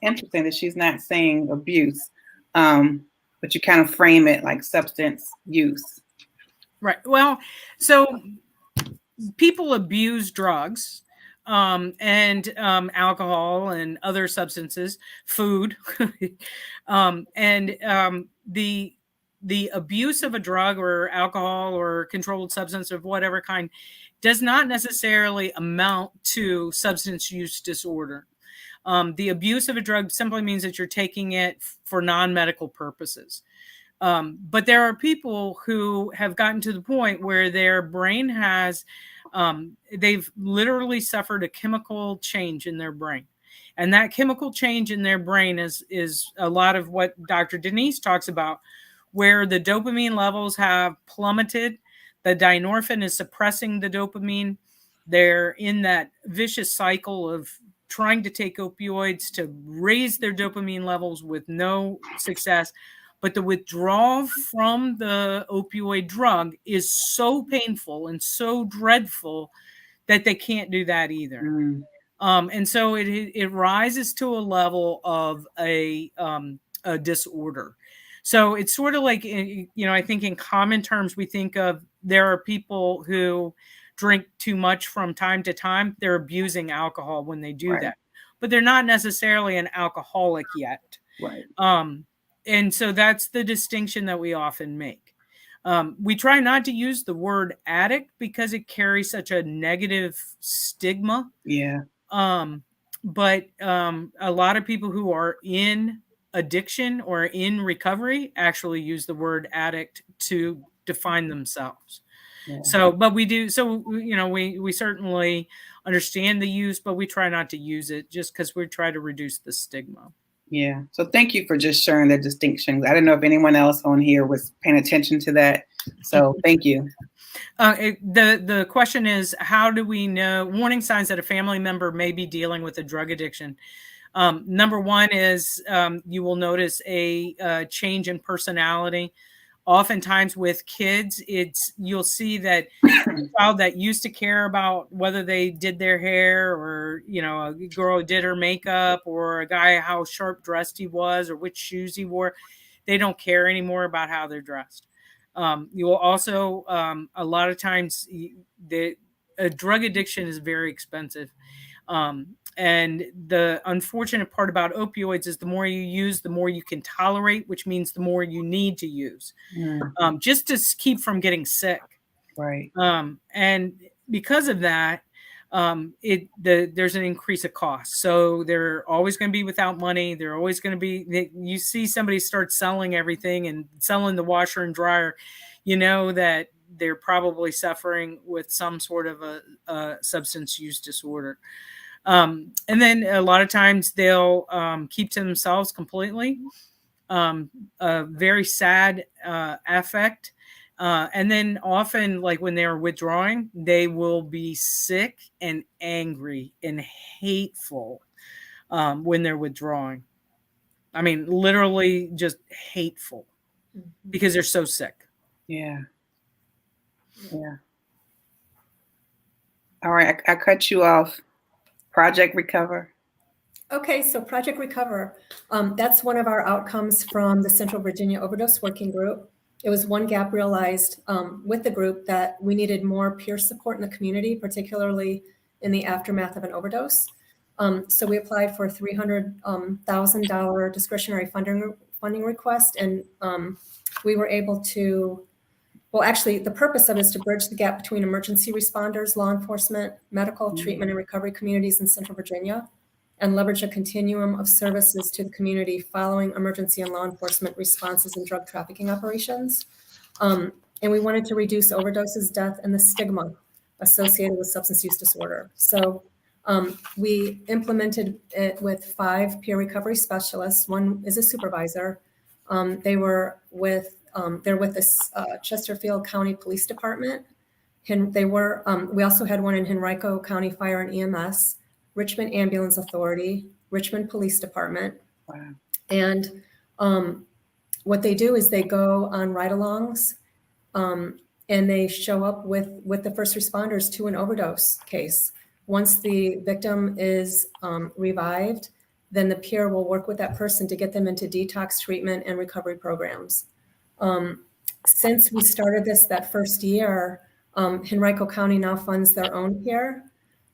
[SPEAKER 1] interesting that she's not saying abuse, but you kind of frame it like substance use.
[SPEAKER 3] Right. Well, so people abuse drugs and alcohol and other substances, food, and the abuse of a drug or alcohol or controlled substance of whatever kind does not necessarily amount to substance use disorder. The abuse of a drug simply means that you're taking it for non-medical purposes. But there are people who have gotten to the point where their brain has, they've literally suffered a chemical change in their brain. And that chemical change in their brain is a lot of what Dr. Denise talks about, where the dopamine levels have plummeted. The dynorphin is suppressing the dopamine. They're in that vicious cycle of trying to take opioids to raise their dopamine levels with no success. But the withdrawal from the opioid drug is so painful and so dreadful that they can't do that either. And so it rises to a level of a disorder. So it's sort of like, I think in common terms, we think of there are people who drink too much from time to time. They're abusing alcohol when they do that, but they're not necessarily an alcoholic yet.
[SPEAKER 1] Right.
[SPEAKER 3] And so that's the distinction that we often make. We try not to use the word addict because it carries such a negative stigma.
[SPEAKER 1] Yeah.
[SPEAKER 3] But a lot of people who are in addiction or in recovery actually use the word addict to define themselves. Yeah. So, but we do, so, we certainly understand the use, but we try not to use it just because we try to reduce the stigma.
[SPEAKER 1] Yeah. So thank you for just sharing the distinctions. I didn't know if anyone else on here was paying attention to that. So thank you.
[SPEAKER 3] The question is, how do we know warning signs that a family member may be dealing with a drug addiction? Number one is you will notice a change in personality. Oftentimes with kids, you'll see that a child that used to care about whether they did their hair, or a girl who did her makeup, or a guy how sharp dressed he was or which shoes he wore, they don't care anymore about how they're dressed. You will also a lot of times a drug addiction is very expensive. And the unfortunate part about opioids is the more you use, the more you can tolerate, which means the more you need to use, just to keep from getting sick.
[SPEAKER 1] Right.
[SPEAKER 3] And because of that, there's an increase of cost. So they're always going to be without money. They're always going to be, you see somebody start selling everything and selling the washer and dryer, that they're probably suffering with some sort of a substance use disorder. And then a lot of times they'll keep to themselves completely, a very sad affect. And then often, like when they're withdrawing, they will be sick and angry and hateful when they're withdrawing. I mean, literally just hateful because they're so sick.
[SPEAKER 1] Yeah. Yeah. All right. I cut you off. Project Recover.
[SPEAKER 2] Okay, so Project Recover, that's one of our outcomes from the Central Virginia Overdose Working Group. It was one gap realized with the group that we needed more peer support in the community, particularly in the aftermath of an overdose. So we applied for a $300,000 discretionary funding request, and we were able to, well, actually, the purpose of it is to bridge the gap between emergency responders, law enforcement, medical, treatment, and recovery communities in Central Virginia, and leverage a continuum of services to the community following emergency and law enforcement responses in drug trafficking operations. And we wanted to reduce overdoses, death, and the stigma associated with substance use disorder. So we implemented it with 5 peer recovery specialists. One is a supervisor. They're with the Chesterfield County Police Department. We also had one in Henrico County Fire and EMS, Richmond Ambulance Authority, Richmond Police Department.
[SPEAKER 1] Wow.
[SPEAKER 2] And what they do is they go on ride-alongs, and they show up with the first responders to an overdose case. Once the victim is revived, then the peer will work with that person to get them into detox treatment and recovery programs. Since we started this that first year, Henrico County now funds their own peer.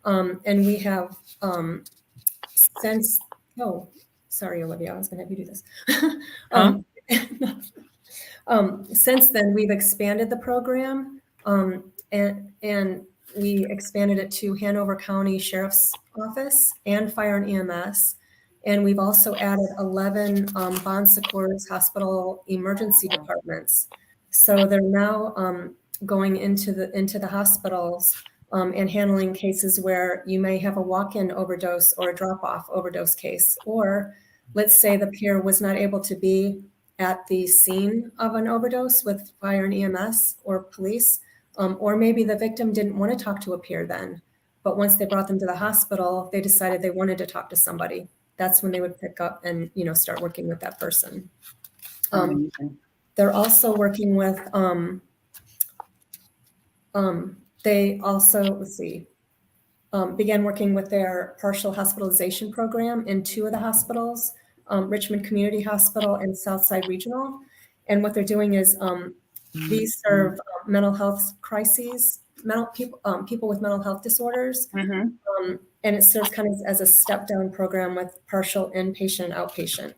[SPEAKER 2] And we have since, oh, sorry, Olivia, I was going to have you do this. Since then, we've expanded the program, and we expanded it to Hanover County Sheriff's Office and Fire and EMS. And we've also added 11 Bon Secours hospital emergency departments. So they're now going into the hospitals and handling cases where you may have a walk-in overdose or a drop-off overdose case. Or let's say the peer was not able to be at the scene of an overdose with fire and EMS or police, or maybe the victim didn't want to talk to a peer then, but once they brought them to the hospital, they decided they wanted to talk to somebody. That's when they would pick up and start working with that person. They're also working with, they also, let's see, began working with their partial hospitalization program in 2 of the hospitals, Richmond Community Hospital and Southside Regional. And what they're doing is these serve mental health crises, people with mental health disorders. And it serves kind of as a step down program with partial inpatient and outpatient.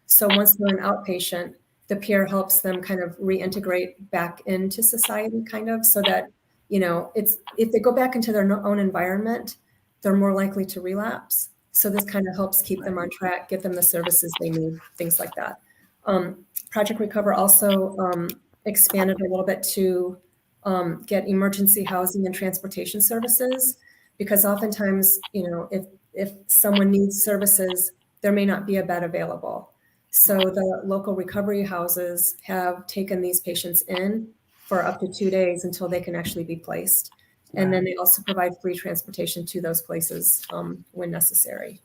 [SPEAKER 2] So once they're an outpatient, the peer helps them kind of reintegrate back into society, kind of, so that, it's, if they go back into their own environment, they're more likely to relapse. So this kind of helps keep them on track, get them the services they need, things like that. Project Recover also expanded a little bit to get emergency housing and transportation services, because oftentimes, if someone needs services, there may not be a bed available. So the local recovery houses have taken these patients in for up to 2 days until they can actually be placed. And then they also provide free transportation to those places when necessary.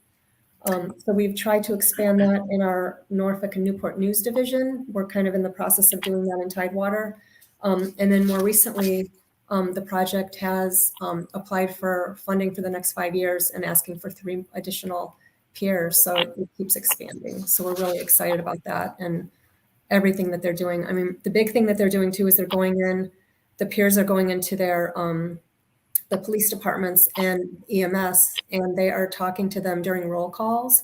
[SPEAKER 2] So we've tried to expand that in our Norfolk and Newport News division. We're kind of in the process of doing that in Tidewater. And then more recently, the project has applied for funding for the next 5 years and asking for 3 additional peers. So it keeps expanding. So we're really excited about that and everything that they're doing. I mean, the big thing that they're doing too is they're going in, the peers are going into their the police departments and EMS, and they are talking to them during roll calls.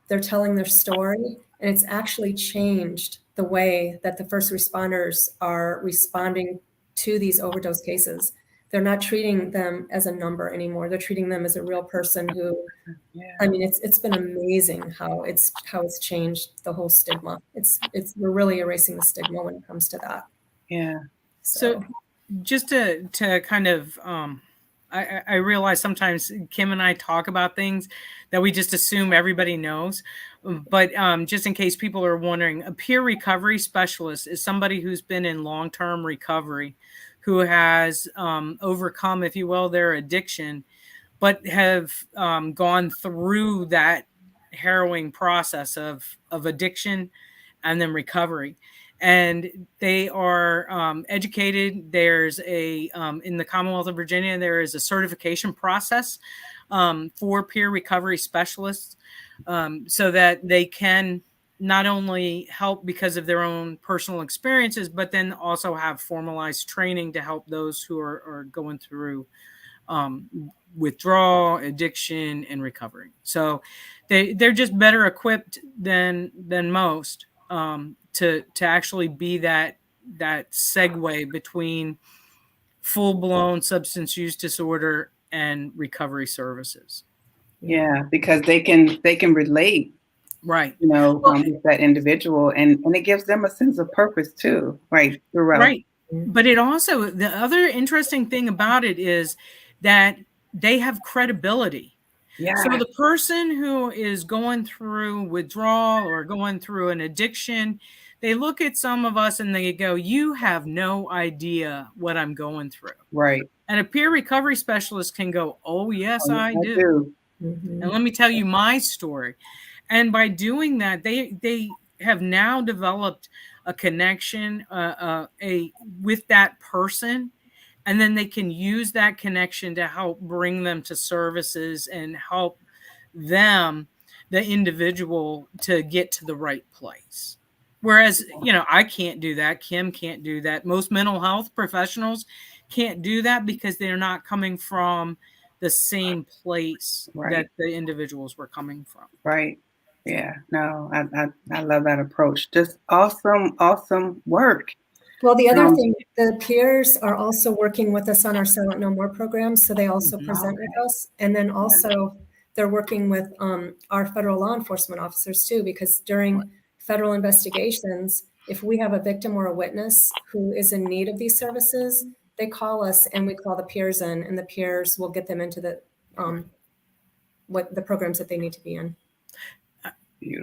[SPEAKER 2] They're telling their story, and it's actually changed the way that the first responders are responding to these overdose cases. They're not treating them as a number anymore. They're treating them as a real person who, I mean, it's been amazing how it's changed the whole stigma. We're really erasing the stigma when it comes to that.
[SPEAKER 1] Yeah.
[SPEAKER 3] So just to kind of, I realize sometimes Kim and I talk about things that we just assume everybody knows. But just in case people are wondering, a peer recovery specialist is somebody who's been in long-term recovery, who has overcome, if you will, their addiction, but have gone through that harrowing process of addiction and then recovery. And they are educated. There's in the Commonwealth of Virginia, there is a certification process for peer recovery specialists so that they can not only help because of their own personal experiences, but then also have formalized training to help those who are going through withdrawal, addiction, and recovery. So they're just better equipped than most to actually be that segue between full-blown substance use disorder and recovery services.
[SPEAKER 1] Yeah, because they can relate,
[SPEAKER 3] right?
[SPEAKER 1] With that individual, and it gives them a sense of purpose too, right? Throughout.
[SPEAKER 3] Right. But it also, the other interesting thing about it is that they have credibility. Yeah. So the person who is going through withdrawal or going through an addiction, they look at some of us and they go, "You have no idea what I'm going through."
[SPEAKER 1] Right.
[SPEAKER 3] And a peer recovery specialist can go, "Oh, yes, I do. And let me tell you my story." And by doing that, they have now developed a connection with that person, and then they can use that connection to help bring them to services and help them, the individual, to get to the right place. Whereas, I can't do that. Kim can't do that. Most mental health professionals can't do that because they're not coming from the same place that the individuals were coming from.
[SPEAKER 1] Right. Yeah. No, I love that approach. Just awesome work.
[SPEAKER 2] Well, the other thing, the peers are also working with us on our Silent No More program, so they also present with us. And then also they're working with our federal law enforcement officers too, because during federal investigations, if we have a victim or a witness who is in need of these services, they call us and we call the peers in, and the peers will get them into the programs that they need to be in.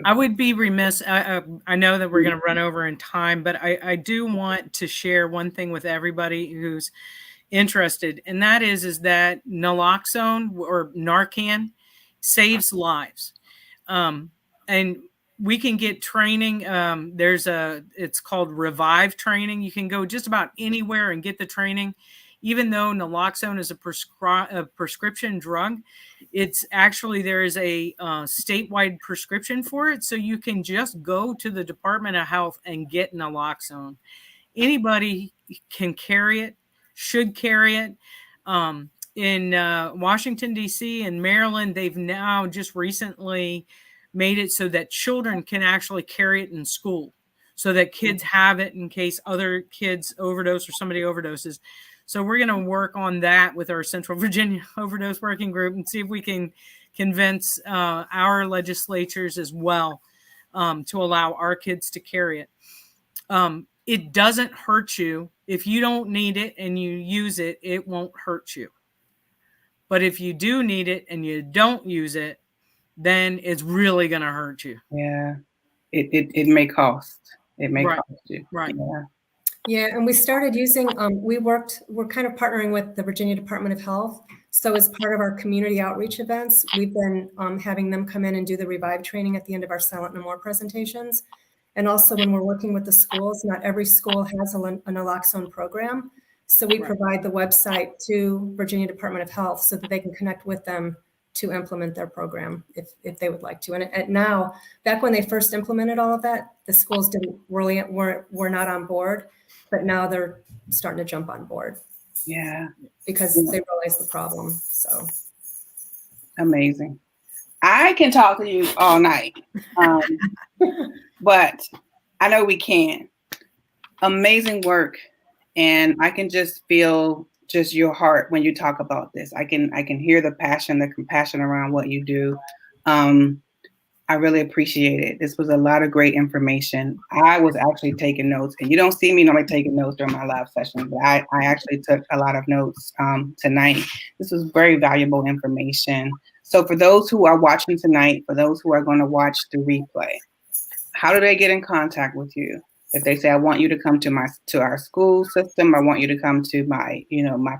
[SPEAKER 3] I would be remiss. I know that we're going to run over in time, but I do want to share one thing with everybody who's interested, and that is that naloxone or Narcan saves lives. And we can get training. It's called Revive training. You can go just about anywhere and get the training. Even though naloxone is a prescription drug, it's actually, there is a statewide prescription for it. So you can just go to the Department of Health and get naloxone. Anybody can carry it, should carry it. In Washington, D.C. and Maryland, they've now just recently made it so that children can actually carry it in school, so that kids have it in case other kids overdose or somebody overdoses. So we're going to work on that with our Central Virginia Overdose Working Group and see if we can convince our legislatures as well to allow our kids to carry it. It doesn't hurt you. If you don't need it and you use it, it won't hurt you. But if you do need it and you don't use it, then it's really going to hurt you.
[SPEAKER 1] Yeah. It may cost. It may cost you.
[SPEAKER 3] Right.
[SPEAKER 1] Yeah.
[SPEAKER 2] Yeah, and we started using, we're kind of partnering with the Virginia Department of Health. So as part of our community outreach events, we've been having them come in and do the Revive training at the end of our Silent No More presentations. And also when we're working with the schools, not every school has a naloxone program. So we provide the website to Virginia Department of Health so that they can connect with them to implement their program if they would like to. And now, back when they first implemented all of that, the schools were not on board. But now they're starting to jump on board.
[SPEAKER 1] Yeah.
[SPEAKER 2] Because they realize the problem. So
[SPEAKER 1] amazing. I can talk to you all night. But I know we can. Amazing work. And I can just feel just your heart when you talk about this. I can hear the passion, the compassion around what you do. I really appreciate it. This was a lot of great information. I was actually taking notes, and you don't see me normally taking notes during my live session, but I actually took a lot of notes tonight. This was very valuable information. So for those who are watching tonight, for those who are going to watch the replay, how do they get in contact with you? If they say, I want you to come to our school system, I want you to come to my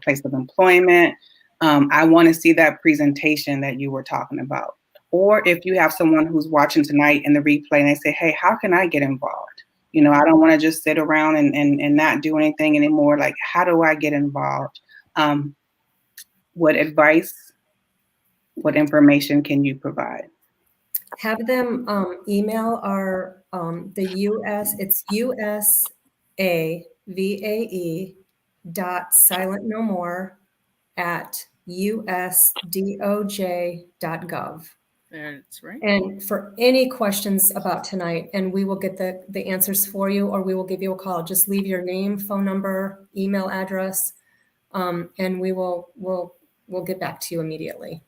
[SPEAKER 1] place of employment. I want to see that presentation that you were talking about. Or if you have someone who's watching tonight in the replay and they say, hey, how can I get involved? I don't want to just sit around and not do anything anymore. Like, how do I get involved? What advice, what information can you provide?
[SPEAKER 2] Have them email our, it's usavvae.silentnomore@usdoj.gov.
[SPEAKER 3] That's right.
[SPEAKER 2] And for any questions about tonight, and we will get the answers for you, or we will give you a call. Just leave your name, phone number, email address, and we'll get back to you immediately.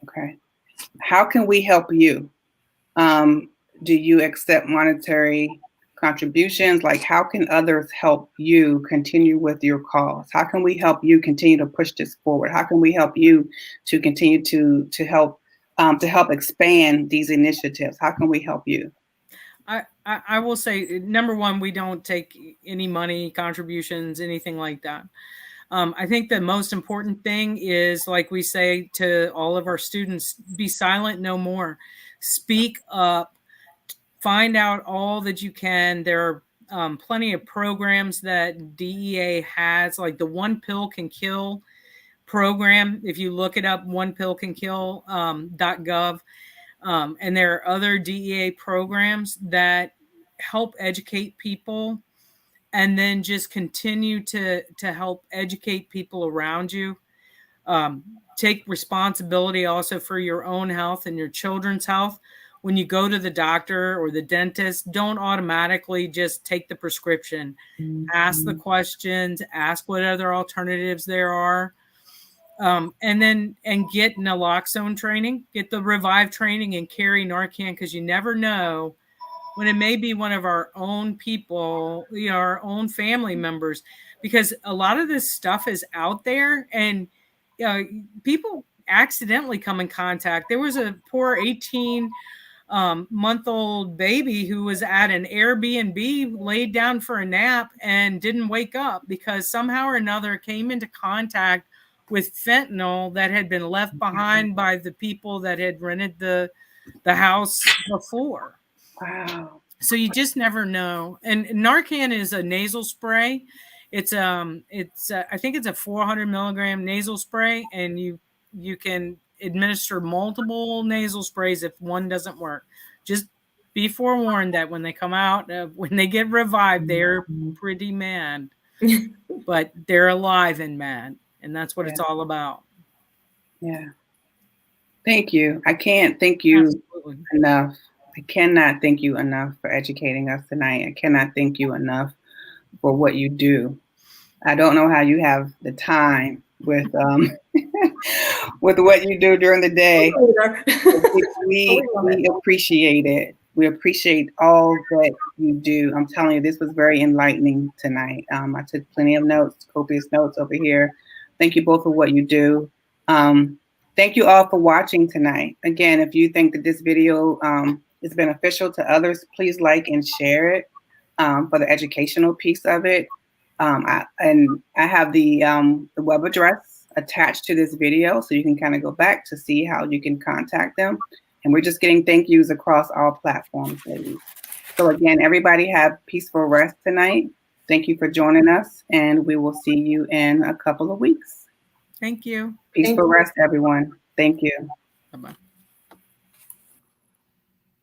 [SPEAKER 1] Okay. How can we help you? Do you accept monetary contributions? Like, how can others help you continue with your cause? How can we help you continue to push this forward? How can we help you to continue to help expand these initiatives? How can we help you?
[SPEAKER 3] I will say, number one, we don't take any money, contributions, anything like that. I think the most important thing is, like we say to all of our students, be silent no more. speak up, find out all that you can. There are plenty of programs that DEA has, like the One Pill Can Kill program. If you look it up, onepillcankill.gov. And there are other DEA programs that help educate people, and then just continue to help educate people around you. Take responsibility also for your own health and your children's health. When you go to the doctor or the dentist, don't automatically just take the prescription. Ask the questions, ask what other alternatives there are. And get naloxone training, get the Revive training, and carry Narcan, because you never know when it may be one of our own people, our own family members, because a lot of this stuff is out there, and people accidentally come in contact. There was a poor 18-month-old baby who was at an Airbnb, laid down for a nap, and didn't wake up because somehow or another came into contact with fentanyl that had been left behind by the people that had rented the house before.
[SPEAKER 1] Wow.
[SPEAKER 3] So you just never know. And Narcan is a nasal spray. It's I think it's a 400 milligram nasal spray, and you can administer multiple nasal sprays if one doesn't work. Just be forewarned that when they come out, when they get revived, they're pretty mad, but they're alive and mad, and that's what it's all about.
[SPEAKER 1] Yeah. Thank you. I can't thank you enough. I cannot thank you enough for educating us tonight. I cannot thank you enough for what you do. I don't know how you have the time with with what you do during the day. We appreciate it. We appreciate all that you do. I'm telling you, this was very enlightening tonight. I took plenty of notes, copious notes over here. Thank you both for what you do. Thank you all for watching tonight. Again, if you think that this video is beneficial to others, please like and share it for the educational piece of it. I have the web address attached to this video, so you can kind of go back to see how you can contact them. And we're just getting thank yous across all platforms, ladies. So again, everybody have peaceful rest tonight. Thank you for joining us, and we will see you in a couple of weeks.
[SPEAKER 3] Thank you.
[SPEAKER 1] Peaceful rest, everyone. Thank you.
[SPEAKER 3] Bye-bye.